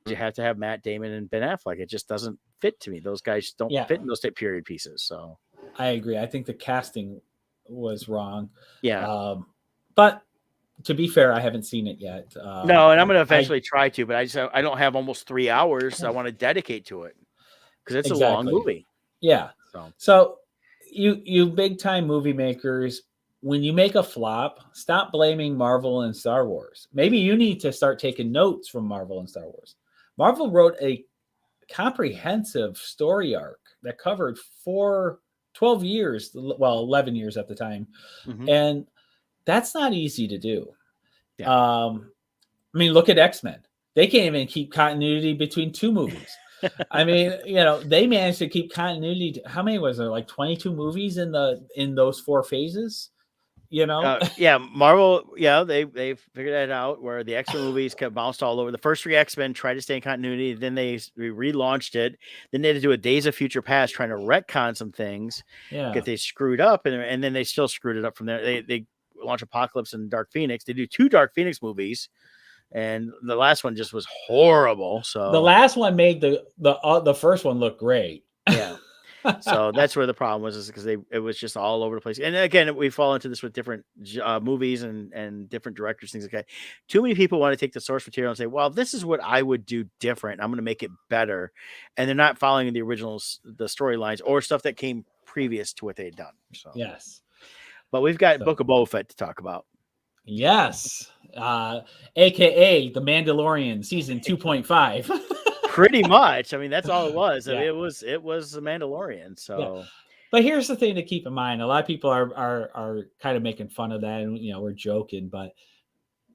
you have to have Matt Damon and Ben Affleck. It just doesn't fit to me. Those guys don't fit in those type period pieces. So I agree. I think the casting was wrong. But to be fair, I haven't seen it yet. No, and I'm going to eventually try to, but I don't have almost 3 hours I want to dedicate to it because it's a long movie. Yeah. So you big time movie makers, when you make a flop, stop blaming Marvel and Star Wars. Maybe you need to start taking notes from Marvel and Star Wars. Marvel wrote a comprehensive story arc that covered 12 years, well, 11 years at the time. And That's not easy to do. Yeah. I mean, look at X-Men. They can't even keep continuity between two movies. I mean, they managed to keep continuity. How many was there? Like 22 movies in those 4 phases? Yeah, Marvel, they figured that out where the X-Men movies kept bounced all over. The first 3 X-Men tried to stay in continuity, then they relaunched it. Then they had to do a Days of Future Past trying to retcon some things because they screwed up, and then they still screwed it up from there. They launch Apocalypse and Dark Phoenix. They do 2 Dark Phoenix movies, and the last one just was horrible. So the last one made the first one look great. Yeah. So that's where the problem was, is because it was just all over the place. And again, we fall into this with different movies and different directors, things like that. Too many people want to take the source material and say, well, this is what I would do different. I'm going to make it better. And they're not following the originals, the storylines or stuff that came previous to what they'd done. So yes. But we've got Book of Boba Fett to talk about. Yes. AKA The Mandalorian season 2.5. Pretty much. I mean, that's all it was. I mean, it was The Mandalorian. So, yeah. But here's the thing to keep in mind: a lot of people are kind of making fun of that, and we're joking. But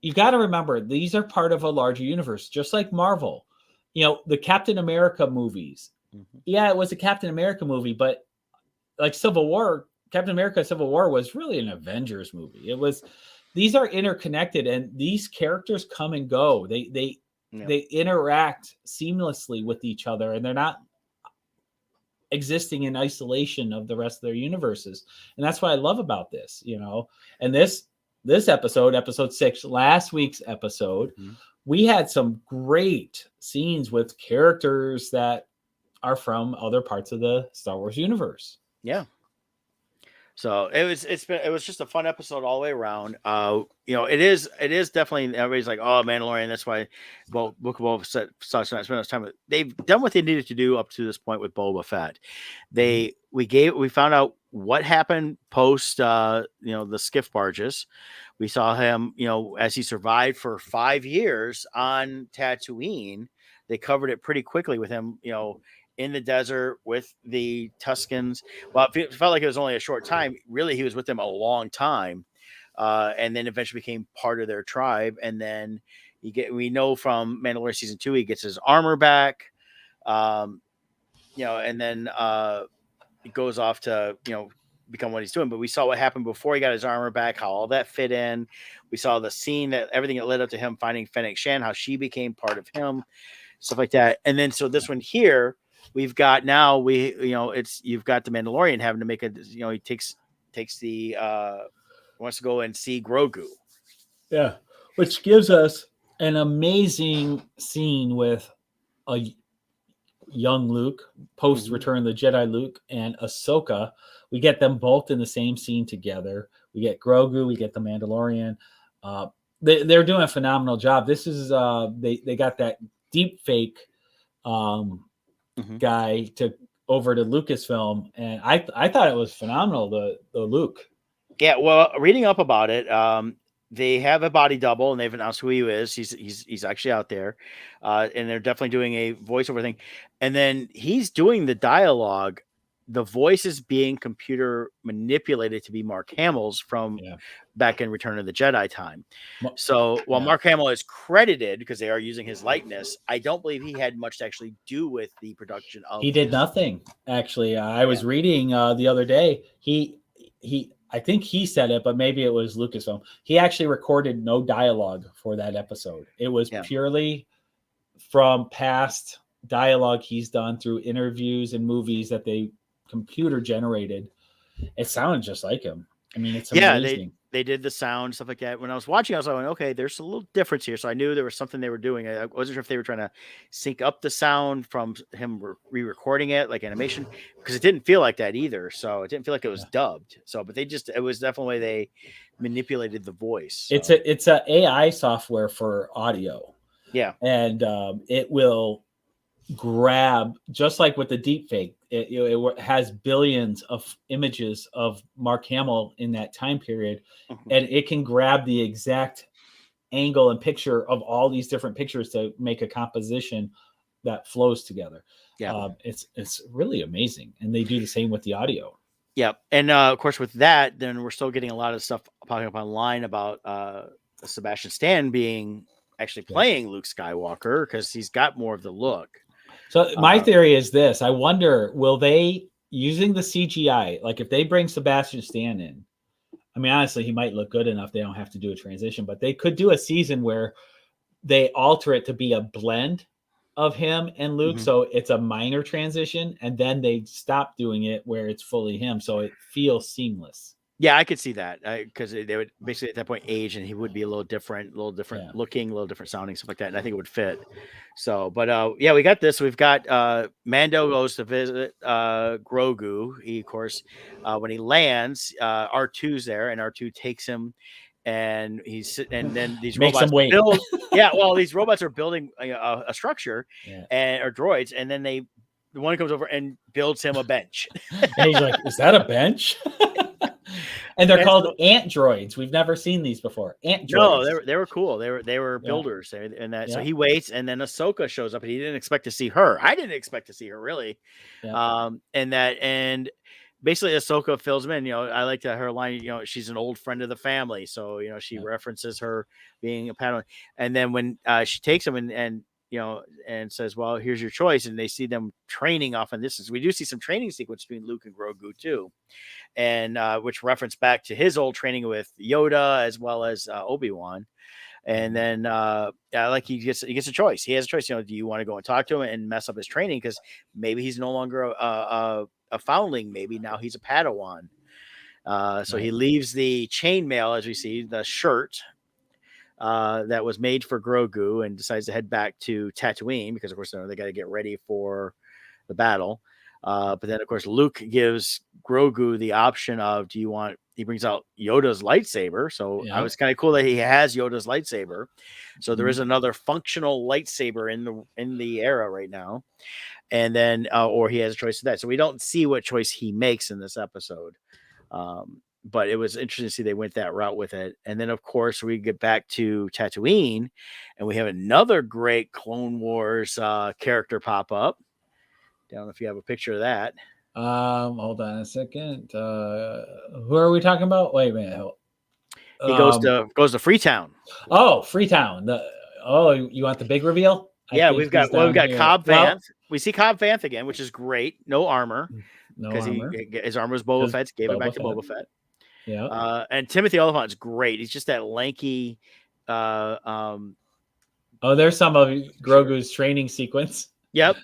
you've got to remember, these are part of a larger universe, just like Marvel. The Captain America movies. Mm-hmm. Yeah, it was a Captain America movie, but like Civil War, Captain America: Civil War was really an Avengers movie. It was. These are interconnected, and these characters come and go. They interact seamlessly with each other, and they're not existing in isolation of the rest of their universes. And that's what I love about this, And this episode 6, last week's episode, we had some great scenes with characters that are from other parts of the Star Wars universe. Yeah. So it was just a fun episode all the way around. It is definitely, everybody's like, oh, Mandalorian, that's why Book of Boba Fett sucks. Spend much time. They've done what they needed to do up to this point with Boba Fett. We found out what happened post the skiff barges. We saw him, as he survived for 5 years on Tatooine. They covered it pretty quickly with him, in the desert with the Tuscans. Well, it felt like it was only a short time. Really, he was with them a long time, and then eventually became part of their tribe. And then we know from Mandalorian season 2, he gets his armor back, and then it goes off to become what he's doing. But we saw what happened before he got his armor back, how all that fit in. We saw the scene everything that led up to him finding Fennec Shan, how she became part of him, stuff like that. And then so this one here. We've got now you've got the Mandalorian having to make he takes the wants to go and see Grogu. Yeah. Which gives us an amazing scene with a young Luke, post Return of the Jedi Luke, and Ahsoka. We get them both in the same scene together. We get Grogu, we get the Mandalorian. They're doing a phenomenal job. This is they got that deep fake guy over to Lucasfilm, and I thought it was phenomenal, the Luke. Yeah, well, reading up about it, they have a body double, and they've announced who he is. He's actually out there, and they're definitely doing a voiceover thing. And then he's doing the dialogue. The voice is being computer manipulated to be Mark Hamill's from back in Return of the Jedi time. So while Mark Hamill is credited because they are using his likeness, I don't believe he had much to actually do with the production of. He did nothing, actually. I was reading the other day. I think he said it, but maybe it was Lucasfilm. He actually recorded no dialogue for that episode. It was purely from past dialogue he's done through interviews and movies that they computer generated. It sounded just like him. I mean, it's amazing. They did the sound, stuff like that. When I was watching, I was like, okay, there's a little difference here. So I knew there was something they were doing. I wasn't sure if they were trying to sync up the sound from him re-recording it, like animation, because it didn't feel like that either. So it didn't feel like it was dubbed. So, but it was definitely they manipulated the voice. So. It's a AI software for audio. Yeah. And it will grab, just like with the deep fake, it has billions of images of Mark Hamill in that time period, and it can grab the exact angle and picture of all these different pictures to make a composition that flows together. It's really amazing, and they do the same with the audio. Yep. And of course, with that, then we're still getting a lot of stuff popping up online about Sebastian Stan being actually playing Luke Skywalker because he's got more of the look. So my theory is this: I wonder, will they, using the CGI, like if they bring Sebastian Stan in? I mean, honestly, he might look good enough; they don't have to do a transition, but they could do a season where they alter it to be a blend of him and Luke, so it's a minor transition, and then they stop doing it where it's fully him, so it feels seamless. Yeah, I could see that because they would basically at that point age, and he would be a little different looking, a little different sounding, stuff like that. And I think it would fit. So, but yeah, we got this. We've got Mando goes to visit Grogu. He, of course, when he lands, R2's there, and R2 takes him, and and then these Makes robots him wait. build. Yeah, well, these robots are building a structure, or droids, and then the one comes over and builds him a bench. And he's like, "Is that a bench?" And they're called ant droids. We've never seen these before. Ant droids. No, they were cool. They were builders, and that. So he waits, and then Ahsoka shows up, and he didn't expect to see her. I didn't expect to see her really. And basically Ahsoka fills him in. I like her line. She's an old friend of the family, so she references her being a Padawan. And then when she takes him and says, "Well, here's your choice," and they see them training off in this. We do see some training sequence between Luke and Grogu too. And which reference back to his old training with Yoda as well as Obi-Wan. And then like he gets a choice. He has a choice. Do you want to go and talk to him and mess up his training because maybe he's no longer a foundling, maybe now he's a Padawan. So he leaves the chainmail, as we see, the shirt that was made for Grogu, and decides to head back to Tatooine because of course they got to get ready for the battle. But then, of course, Luke gives Grogu the option of, he brings out Yoda's lightsaber. So I was kind of cool that he has Yoda's lightsaber. So there is another functional lightsaber in the era right now. And then, or he has a choice of that. So we don't see what choice he makes in this episode. But it was interesting to see they went that route with it. And then, of course, we get back to Tatooine, and we have another great Clone Wars character pop up. I don't know if you have a picture of that. Hold on a second. Who are we talking about? Wait a minute. He goes to Freetown. Oh, Freetown. You want the big reveal? We've got Cobb Vanth. We see Cobb Vanth again, which is great. No armor. Because his armor was Boba Fett's. Gave it back to Boba Fett. Yeah. And Timothy Oliphant's great. He's just that lanky. There's some of Grogu's training sequence. Yep.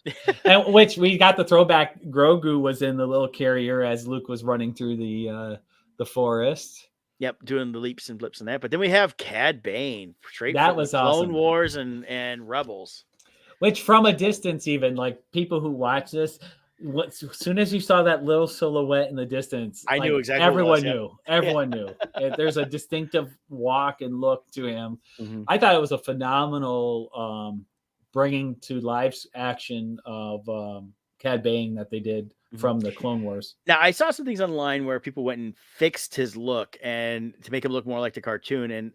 And which we got the throwback. Grogu was in the little carrier as Luke was running through the forest. Yep, doing the leaps and blips and that. But then we have Cad Bane, straight that from was Clone awesome. Wars and Rebels. Which from a distance, even like people who watch this, as soon as you saw that little silhouette in the distance, I knew exactly. Everyone knew. Everyone knew. There's a distinctive walk and look to him. Mm-hmm. I thought it was a phenomenal bringing to live action of Cad Bane that they did from the Clone Wars. Now, I saw some things online where people went and fixed his look and to make him look more like the cartoon. And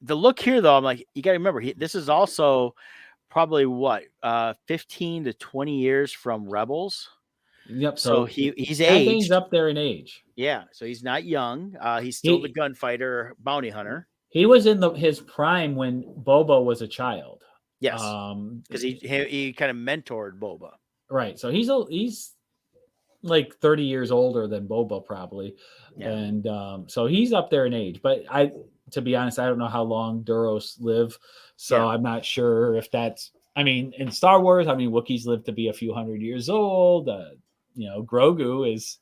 the look here, though, I'm like, you got to remember, this is also probably 15 to 20 years from Rebels. Yep. So he's aged. Bane's up there in age. Yeah. So he's not young. He's still the gunfighter, bounty hunter. He was in his prime when Boba was a child. Yes, because he kind of mentored Boba. Right, so he's like 30 years older than Boba probably, and so he's up there in age. But to be honest, I don't know how long Duros live, so I'm not sure if that's. I mean, in Star Wars, Wookiees live to be a few hundred years old. Grogu is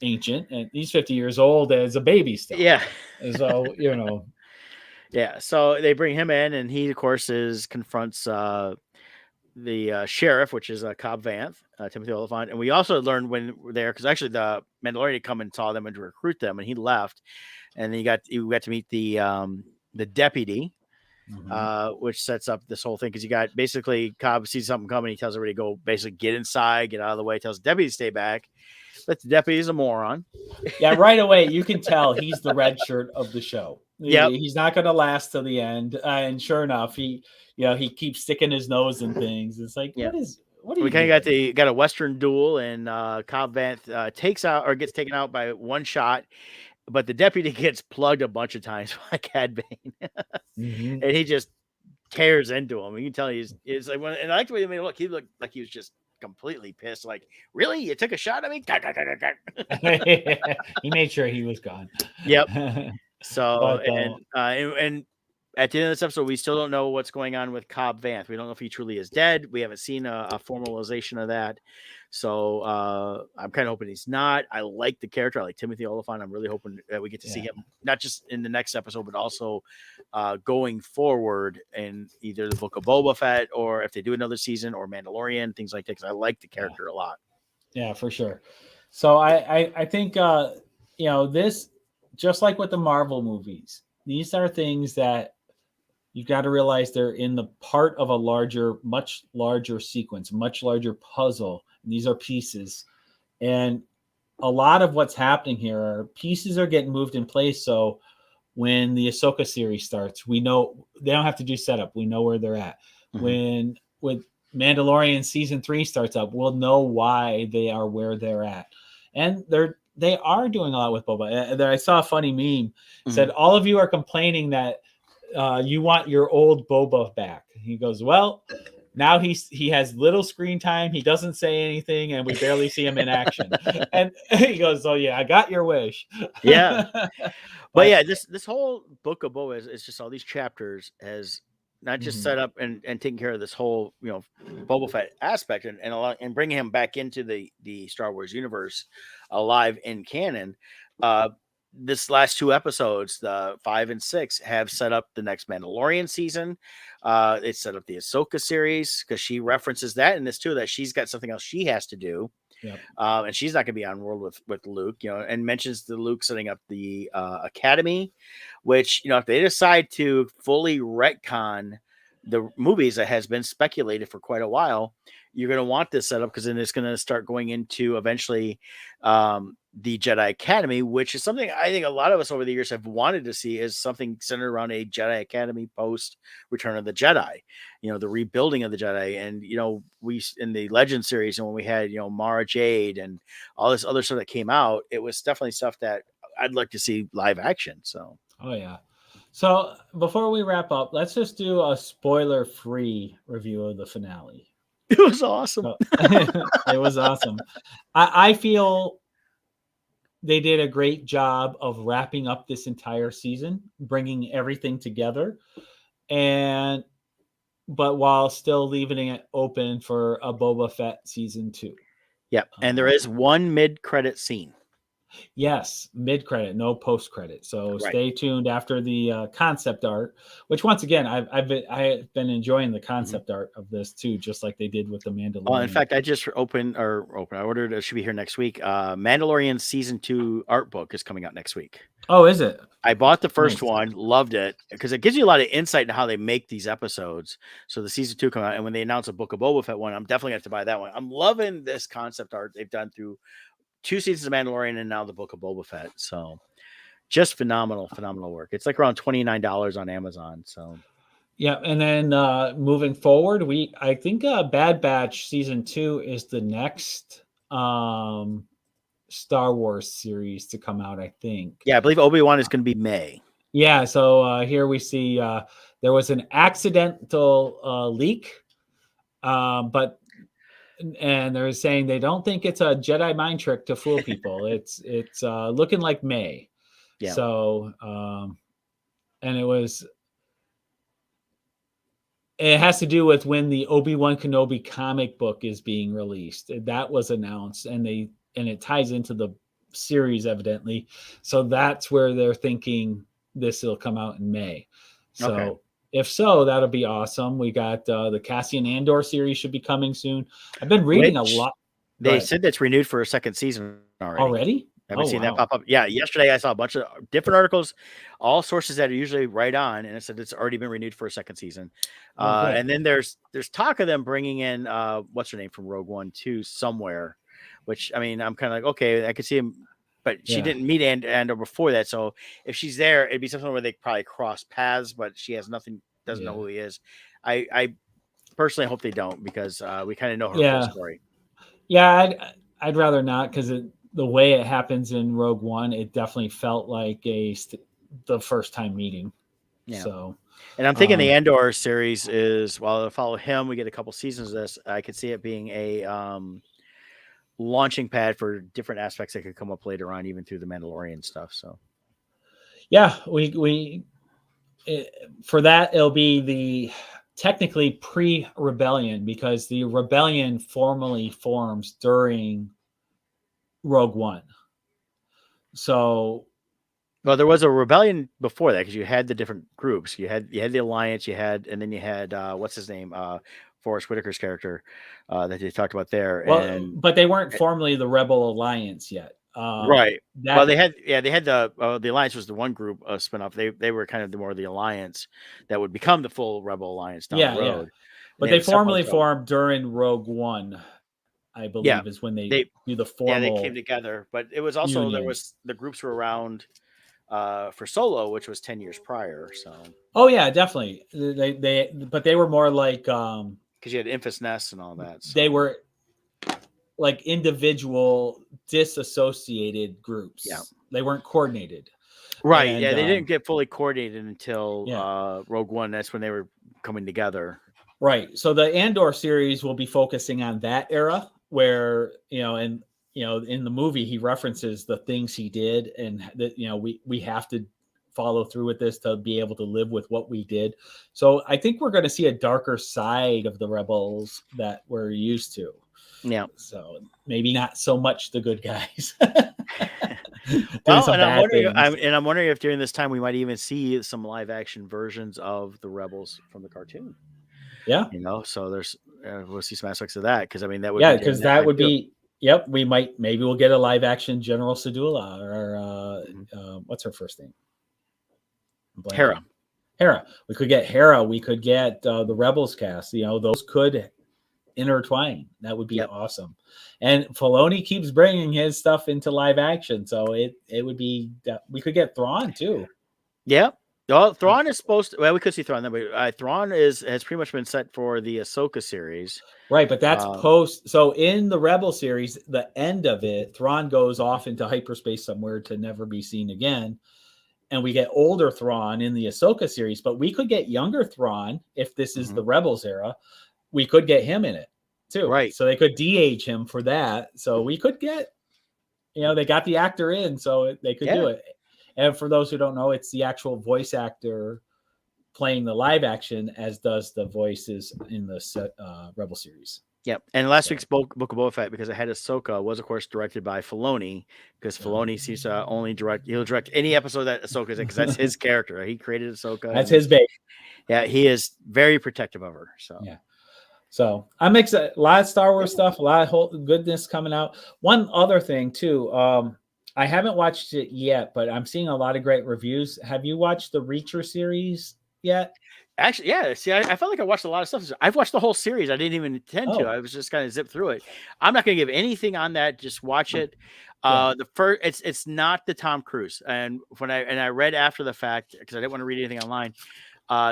ancient, and he's 50 years old as a baby still. Yeah, so Yeah, so they bring him in, and he, of course, confronts the sheriff, which is Cobb Vanth, Timothy Oliphant. And we also learned when we're there, because actually the Mandalorian had come and saw them and to recruit them, and he left. And then we got to meet the deputy, which sets up this whole thing, because you got basically Cobb sees something coming, he tells everybody to go basically get inside, get out of the way, tells the deputy to stay back. But the deputy's a moron. Yeah, right away you can tell he's the red shirt of the show. Yeah, he's not going to last to the end, and sure enough, he keeps sticking his nose in things. It's like, What are we you kind of doing? got a Western duel, and Cobb Vanth gets taken out by one shot, but the deputy gets plugged a bunch of times by Cad Bane, Mhm. and he just tears into him. You can tell he's like and I like the way he made him look. He looked like he was just completely pissed. Like, really, you took a shot at me? He made sure he was gone. Yep. So But and at the end of this episode, we still don't know what's going on with Cobb Vanth. We don't know if he truly is dead. We haven't seen a formalization of that. So I'm kind of hoping he's not. I like the character. I like Timothy Oliphant. I'm really hoping that we get to see him not just in the next episode, but also going forward in either the Book of Boba Fett, or if they do another season, or Mandalorian, things like that. Because I like the character a lot. Yeah, for sure. So I think this, just like with the Marvel movies, these are things that you got to realize they're in the part of a much larger sequence, much larger puzzle. And these are pieces, and a lot of what's happening here are pieces are getting moved in place. So when the Ahsoka series starts, we know they don't have to do setup. We know where they're at. When with Mandalorian season 3 starts up, we'll know why they are where they're at. And they are doing a lot with Boba. I saw a funny meme said all of you are complaining that you want your old Boba back. He goes, well, now he has little screen time. He doesn't say anything, and we barely see him in action. And he goes, "Oh yeah, I got your wish." Yeah. But yeah, this whole Book of Boba is just all these chapters has not just set up and taking care of this whole Boba Fett aspect and bringing him back into the Star Wars universe alive in canon. This last 2 episodes, the 5 and 6, have set up the next Mandalorian season. It set up the Ahsoka series because she references that in this too, that she's got something else she has to do. Yep. And she's not going to be on world with Luke, and mentions the Luke setting up the academy, which, if they decide to fully retcon the movies that has been speculated for quite a while, you're going to want this setup because then it's going to start going into eventually the Jedi Academy, which is something I think a lot of us over the years have wanted to see, is something centered around a Jedi Academy post Return of the Jedi, the rebuilding of the Jedi. And, we, in the Legend series, and when we had, Mara Jade and all this other stuff that came out, it was definitely stuff that I'd like to see live action. So, oh yeah. So before we wrap up, let's just do a spoiler-free review of the finale. It was awesome. So, it was awesome. I feel they did a great job of wrapping up this entire season, bringing everything together, but while still leaving it open for a Boba Fett season 2. Yep. And there is one mid-credit scene. Yes, mid-credit, no post-credit. So Right. Stay tuned after the concept art, which once again, I've been enjoying the concept art of this too, just like they did with the Mandalorian. Oh, in fact, I just I ordered, it should be here next week. Mandalorian season 2 art book is coming out next week. Oh, is it? I bought the first one, loved it, because it gives you a lot of insight into how they make these episodes. So the season 2 come out, and when they announce a Book of Boba Fett one, I'm definitely going to have to buy that one. I'm loving this concept art they've done through 2 seasons of Mandalorian and now the Book of Boba Fett. So just phenomenal work. It's like around $29 on Amazon. So yeah, and then moving forward, I think Bad Batch season 2 is the next Star Wars series to come out, I think. Yeah, I believe Obi-Wan is going to be May. Yeah, so here we see there was an accidental leak, but they're saying they don't think it's a Jedi mind trick to fool people. it's looking like May. Yeah. So and it has to do with when the Obi-Wan Kenobi comic book is being released. That was announced, and it ties into the series evidently. So that's where they're thinking this will come out in May. So if so, that'll be awesome. We got the Cassian Andor series should be coming soon. I've been reading a lot. They said that's renewed for a second season already. Haven't seen that pop up. Yeah, yesterday I saw a bunch of different articles, all sources that are usually right on, and it said it's already been renewed for a second season. And then there's talk of them bringing in what's her name from Rogue One too somewhere, which, I mean, I'm kind of like, okay, I could see him, but she didn't meet Andor before that. So if she's there, it'd be something where they probably cross paths, but she has nothing, doesn't know who he is. personally, I hope they don't because we kind of know her full Yeah, story. yeah. I'd rather not because the way it happens in Rogue One, it definitely felt like the first time meeting. Yeah. So, And I'm thinking the Andor series is, while to follow him, we get a couple seasons of this. I could see it being a launching pad for different aspects that could come up later on, even through the Mandalorian stuff. So, yeah, for that it'll be the technically pre-rebellion because the rebellion formally forms during Rogue One. So, well, there was a rebellion before that because you had the different groups. You had the Alliance, and then you had what's his name, Forrest Whitaker's character that they talked about there. well, And but they weren't formally the Rebel Alliance yet. right. Well, That they had the Alliance was the one group spinoff. They were kind of more the Alliance that would become the full Rebel Alliance down the road. but they formally formed during Rogue One, I believe, is when they do the formal. Yeah, they came together. But it was also union. there was the groups were around for Solo, which was 10 years prior. So. Oh yeah, definitely. But they were more like because you had Infus Nest and all that. So. They were like individual disassociated groups. Yeah, they weren't coordinated. Right. And, they didn't get fully coordinated until Rogue One. That's when they were coming together. Right. So the Andor series will be focusing on that era where, in the movie, he references the things he did and that, we have to follow through with this to be able to live with what we did. So I think we're going to see a darker side of the rebels that we're used to. Yeah. So maybe not so much the good guys. Well, and I'm wondering if during this time we might even see some live action versions of the rebels from the cartoon. Yeah. So there's we'll see some aspects of that because I mean that would because that would be we maybe we'll get a live action General Sedula or what's her first name? Hera. We could get Hera. We could get the Rebels cast. Those could intertwine. That would be awesome. And Filoni keeps bringing his stuff into live action, so it would be we could get Thrawn too. Yeah. Well, Thrawn is supposed to. Well, we could see Thrawn, but Thrawn has pretty much been set for the Ahsoka series, right? But that's post. So in the Rebel series, the end of it, Thrawn goes off into hyperspace somewhere to never be seen again, and we get older Thrawn in the Ahsoka series. But we could get younger Thrawn if this is the Rebels era. We could get him in it too, right? So they could de-age him for that. So we could get, they got the actor in, so they could do it. And for those who don't know, it's the actual voice actor playing the live action, as does the voices in the Rebel series. Yep. And last week's Book of Boba Fett, because it had Ahsoka, was of course directed by Filoni, because Filoni seems to only he'll direct any episode that Ahsoka's in, because that's his character. He created Ahsoka. That's his baby. Yeah, he is very protective of her. So yeah. So I'm excited. A lot of Star Wars stuff, a lot of goodness coming out. One other thing too, I haven't watched it yet, but I'm seeing a lot of great reviews. Have you watched the Reacher series yet? Actually, yeah. See, I felt like I watched a lot of stuff. I've watched the whole series. I didn't even intend to. I was just kind of zip through it. I'm not going to give anything on that. Just watch it. The first, it's not the Tom Cruise. And when I read after the fact, because I didn't want to read anything online,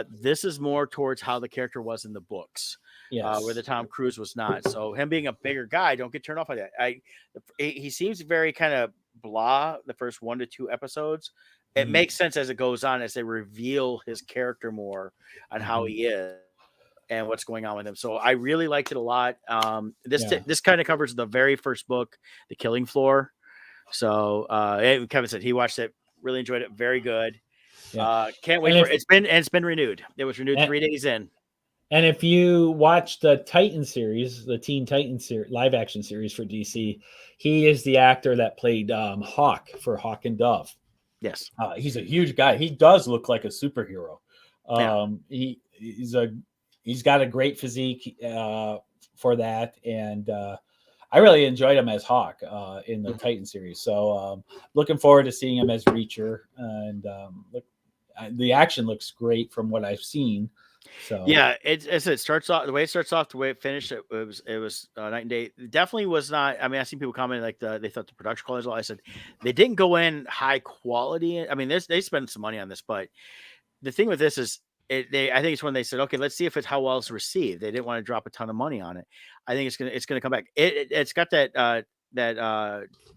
this is more towards how the character was in the books. Where the Tom Cruise was not. So him being a bigger guy, don't get turned off by that. He seems very kind of blah the first 1 to 2 episodes. It makes sense as it goes on, as they reveal his character more on how he is and what's going on with him. So I really liked it a lot. This kind of covers the very first book, The Killing Floor. So Kevin said he watched it, really enjoyed it, very good. Can't wait for it. It's been renewed. It was renewed 3 days in. And if you watch the Titan series, the Teen Titans series, live action series for DC, he is the actor that played Hawk for Hawk and Dove. Yes. He's a huge guy. He does look like a superhero. He's got a great physique for that. And I really enjoyed him as Hawk in the Titan series. So looking forward to seeing him as Reacher. And the action looks great from what I've seen. So yeah, it starts off the way it finished. It was night and day. It definitely was not. I mean, I seen people commenting like they thought the production quality was low. I said they didn't go in high quality. I mean, they spent some money on this, but the thing with this is I think it's when they said, okay, let's see if it's how well it's received. They didn't want to drop a ton of money on it. I think it's gonna come back. It's got that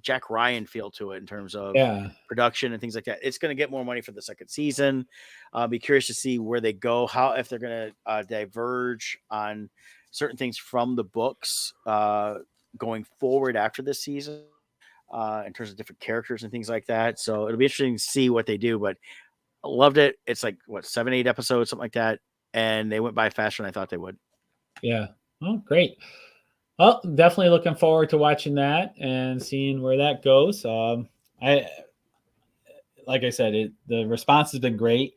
Jack Ryan feel to it in terms of Yeah. production and things like that. It's gonna get more money for the second season. Be curious to see where they go, if they're gonna diverge on certain things from the books going forward after this season. In terms of different characters and things like that. So it'll be interesting to see what they do, but I loved it. It's like 7, 8 episodes, something like that. And they went by faster than I thought they would. Yeah. Oh, great. Well, definitely looking forward to watching that and seeing where that goes. Like I said, the response has been great.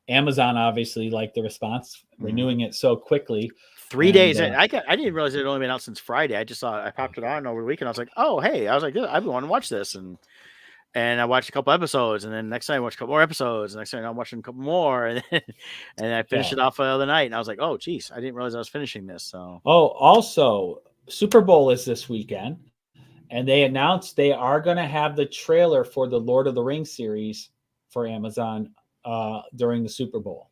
Amazon obviously liked the response, renewing it so quickly. 3 days in. I didn't realize it had only been out since Friday. I popped it on over the weekend. I was like, oh, hey, I've been wanting to watch this. And I watched a couple episodes, and then next time I watched a couple more episodes, and next time I'm watching a couple more, and I finished it off the other night, and I was like, oh, geez, I didn't realize I was finishing this. So, also Super Bowl is this weekend, and they announced they are going to have the trailer for the Lord of the Rings series for Amazon during the Super Bowl.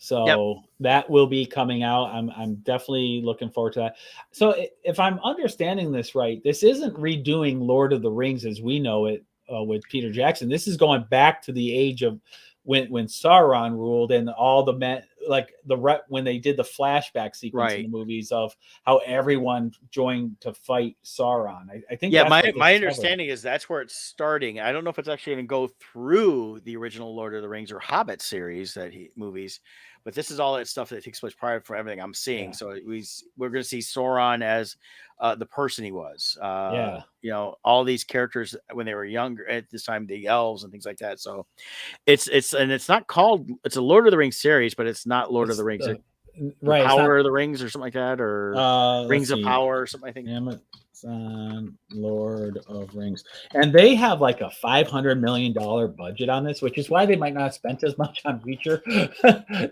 So that will be coming out. I'm definitely looking forward to that. So if I'm understanding this right, this isn't redoing Lord of the Rings as we know it with Peter Jackson. This is going back to the age of when Sauron ruled, and all the men, like when they did the flashback sequence in the movies of how everyone joined to fight Sauron. I think my understanding is that's where it's starting. I don't know if it's actually going to go through the original Lord of the Rings or Hobbit series movies, but this is all that stuff that takes place prior for everything I'm seeing. Yeah. So we're going to see Sauron as the person he was. You know, all these characters when they were younger at this time, the elves and things like that. So it's not called, it's a Lord of the Rings series, but it's not Lord of the Rings. Right. Power of the Rings or something like that, or Rings of Power or something, I think. Amazon Lord of Rings. And they have like a $500 million budget on this, which is why they might not have spent as much on Reacher.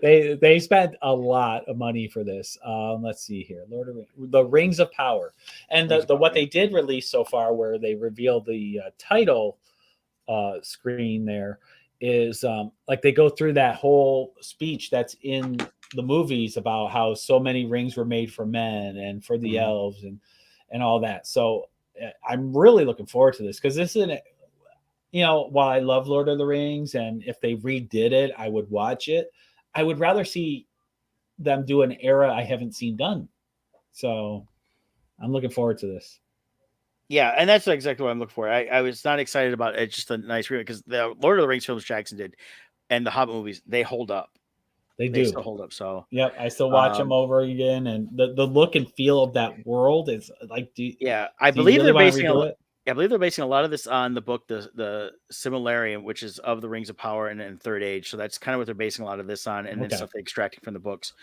they spent a lot of money for this. Let's see here. Lord of Rings, the Rings of Power. And what they did release so far, where they revealed the title screen there, is like they go through that whole speech that's in the movies about how so many rings were made for men and for the elves and all that. So I'm really looking forward to this, because this isn't, while I love Lord of the Rings, and if they redid it, I would watch it. I would rather see them do an era I haven't seen done. So I'm looking forward to this. Yeah, and that's exactly what I'm looking for. I was not excited about it. It's just a nice remake, because the Lord of the Rings films Jackson did and the Hobbit movies, they hold up. They still hold up. So yep, I still watch them over again, and the look and feel of that world is like, I believe they're basing a lot of this on the book, the Silmarillion, which is of the Rings of Power and Third Age. So that's kind of what they're basing a lot of this on, and then stuff they're extracting from the books.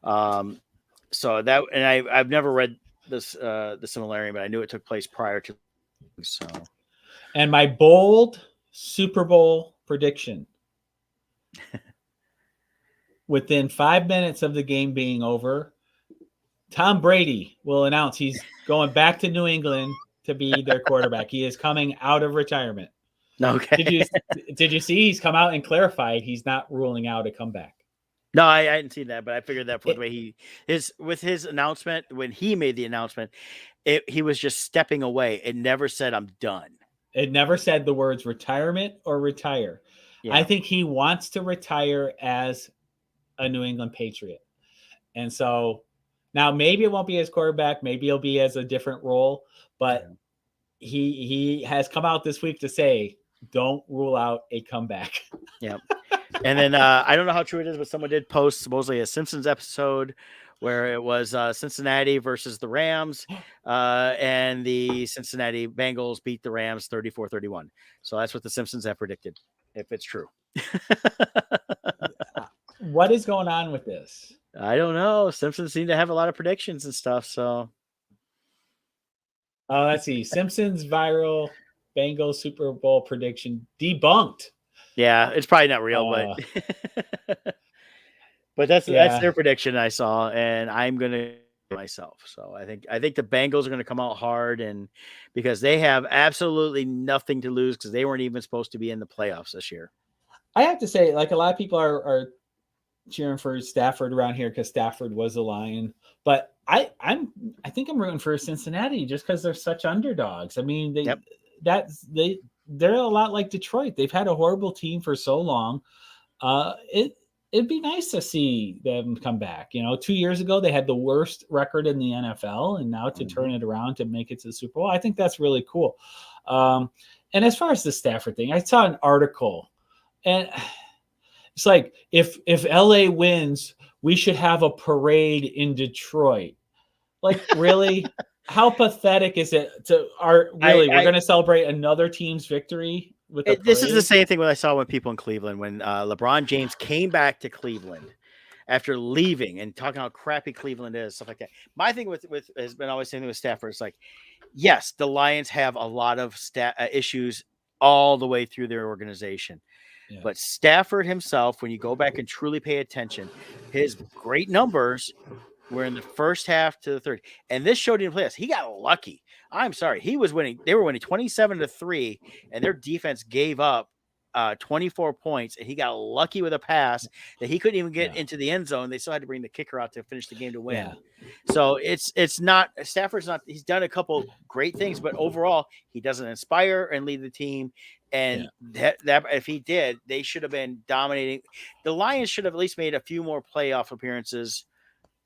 So that, and I've never read this the Silmarillion, but I knew it took place prior to. So, and my bold Super Bowl prediction. Within 5 minutes of the game being over, Tom Brady will announce he's going back to New England to be their quarterback. He is coming out of retirement. Okay. Did you see he's come out and clarified he's not ruling out a comeback? No, I hadn't seen that, but I figured that for the way with his announcement, when he made the announcement, he was just stepping away. It never said I'm done. It never said the words retirement or retire. Yeah. I think he wants to retire as a New England Patriot. And so now maybe it won't be as quarterback, maybe it'll be as a different role, but he has come out this week to say, don't rule out a comeback. Yeah. And then I don't know how true it is, but someone did post supposedly a Simpsons episode where it was Cincinnati versus the Rams, and the Cincinnati Bengals beat the Rams 34-31. So that's what the Simpsons have predicted, if it's true. What is going on with this? I don't know. Simpsons seem to have a lot of predictions and stuff. So, let's see. Simpsons viral Bengals Super Bowl prediction debunked. Yeah, it's probably not real, but that's their prediction I saw, and I'm gonna myself. So I think the Bengals are gonna come out hard, and because they have absolutely nothing to lose, because they weren't even supposed to be in the playoffs this year. I have to say, like, a lot of people are cheering for Stafford around here because Stafford was a Lion. But I think I'm rooting for Cincinnati just because they're such underdogs. I mean, they're a lot like Detroit. They've had a horrible team for so long. It'd be nice to see them come back. 2 years ago they had the worst record in the NFL, and now to turn it around to make it to the Super Bowl, I think that's really cool. And as far as the Stafford thing, I saw an article, and it's like if LA wins, we should have a parade in Detroit. Like, really? How pathetic is it we're going to celebrate another team's victory with a parade? This is the same thing when I saw when people in Cleveland, when LeBron James came back to Cleveland after leaving and talking how crappy Cleveland is, stuff like that. My thing with has been always saying with Stafford, it's like, yes, the Lions have a lot of issues all the way through their organization. Yeah. But Stafford himself, when you go back and truly pay attention, his great numbers were in the first half to the third. And this showed in playoffs. He got lucky. I'm sorry. He was winning. They were winning 27-3, and their defense gave up 24 points, and he got lucky with a pass that he couldn't even get into the end zone. They still had to bring the kicker out to finish the game to win. Yeah. So it's not – Stafford's not – he's done a couple great things, but overall, he doesn't inspire and lead the team. And that if he did, they should have been dominating. The Lions should have at least made a few more playoff appearances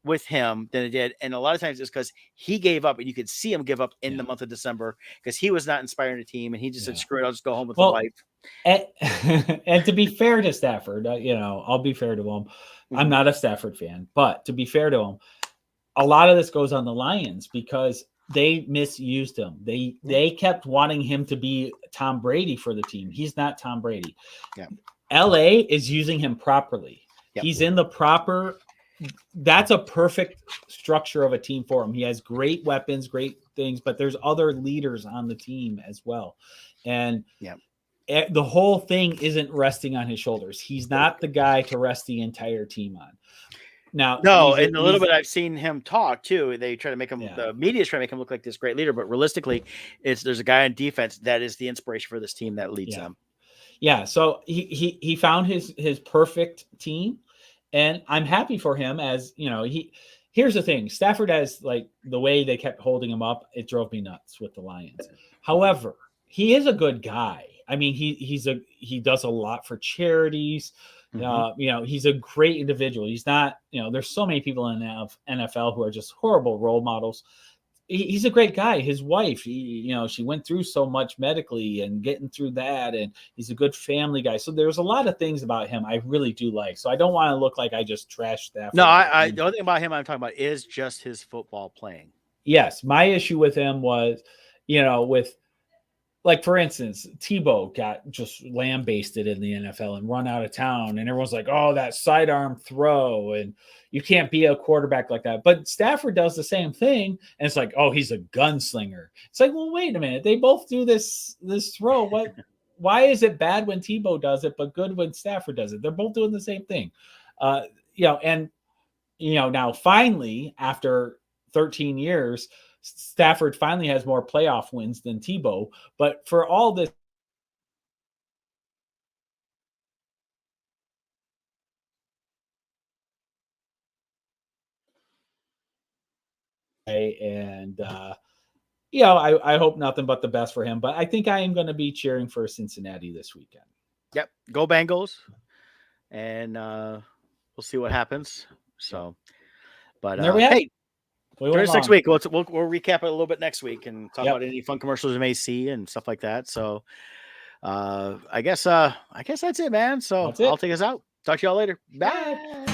with him than it did. And a lot of times it's because he gave up, and you could see him give up in the month of December because he was not inspiring the team, and he just said, screw it, I'll just go home with the wife. And to be fair to Stafford, I'll be fair to him. I'm not a Stafford fan, but to be fair to him, a lot of this goes on the Lions because they misused him. They kept wanting him to be Tom Brady for the team. He's not Tom Brady. Yeah. LA is using him properly. Yep. He's in the proper – that's a perfect structure of a team for him. He has great weapons, great things, but there's other leaders on the team as well. And the whole thing isn't resting on his shoulders. He's not the guy to rest the entire team on. Now, and a little bit I've seen him talk too. They try to make him, the media is trying to make him look like this great leader, but realistically, there's a guy on defense that is the inspiration for this team that leads them. Yeah. So he found his perfect team, and I'm happy for him. As here's the thing: Stafford has, like, the way they kept holding him up, it drove me nuts with the Lions. However, he is a good guy. I mean, he does a lot for charities. He's a great individual. He's not, there's so many people in the NFL who are just horrible role models. He's a great guy. His wife, she went through so much medically and getting through that, and he's a good family guy. So there's a lot of things about him I really do like. So I don't want to look like I just trashed that. No, the only thing about him I'm talking about is just his football playing. Yes, my issue with him was, with, like, for instance, Tebow got just lambasted in the NFL and run out of town. And everyone's like, oh, that sidearm throw. And you can't be a quarterback like that. But Stafford does the same thing. And it's like, oh, he's a gunslinger. It's like, well, wait a minute. They both do this throw. Why is it bad when Tebow does it, but good when Stafford does it? They're both doing the same thing. Now finally, after 13 years, Stafford finally has more playoff wins than Tebow, but for all this, and I hope nothing but the best for him. But I think I am going to be cheering for Cincinnati this weekend. Yep, go Bengals, and we'll see what happens. So, but there we have. Hey, next week. We'll recap it a little bit next week and talk about any fun commercials you may see and stuff like that. So I guess that's it, man. So I'll take us out. Talk to y'all later. Bye.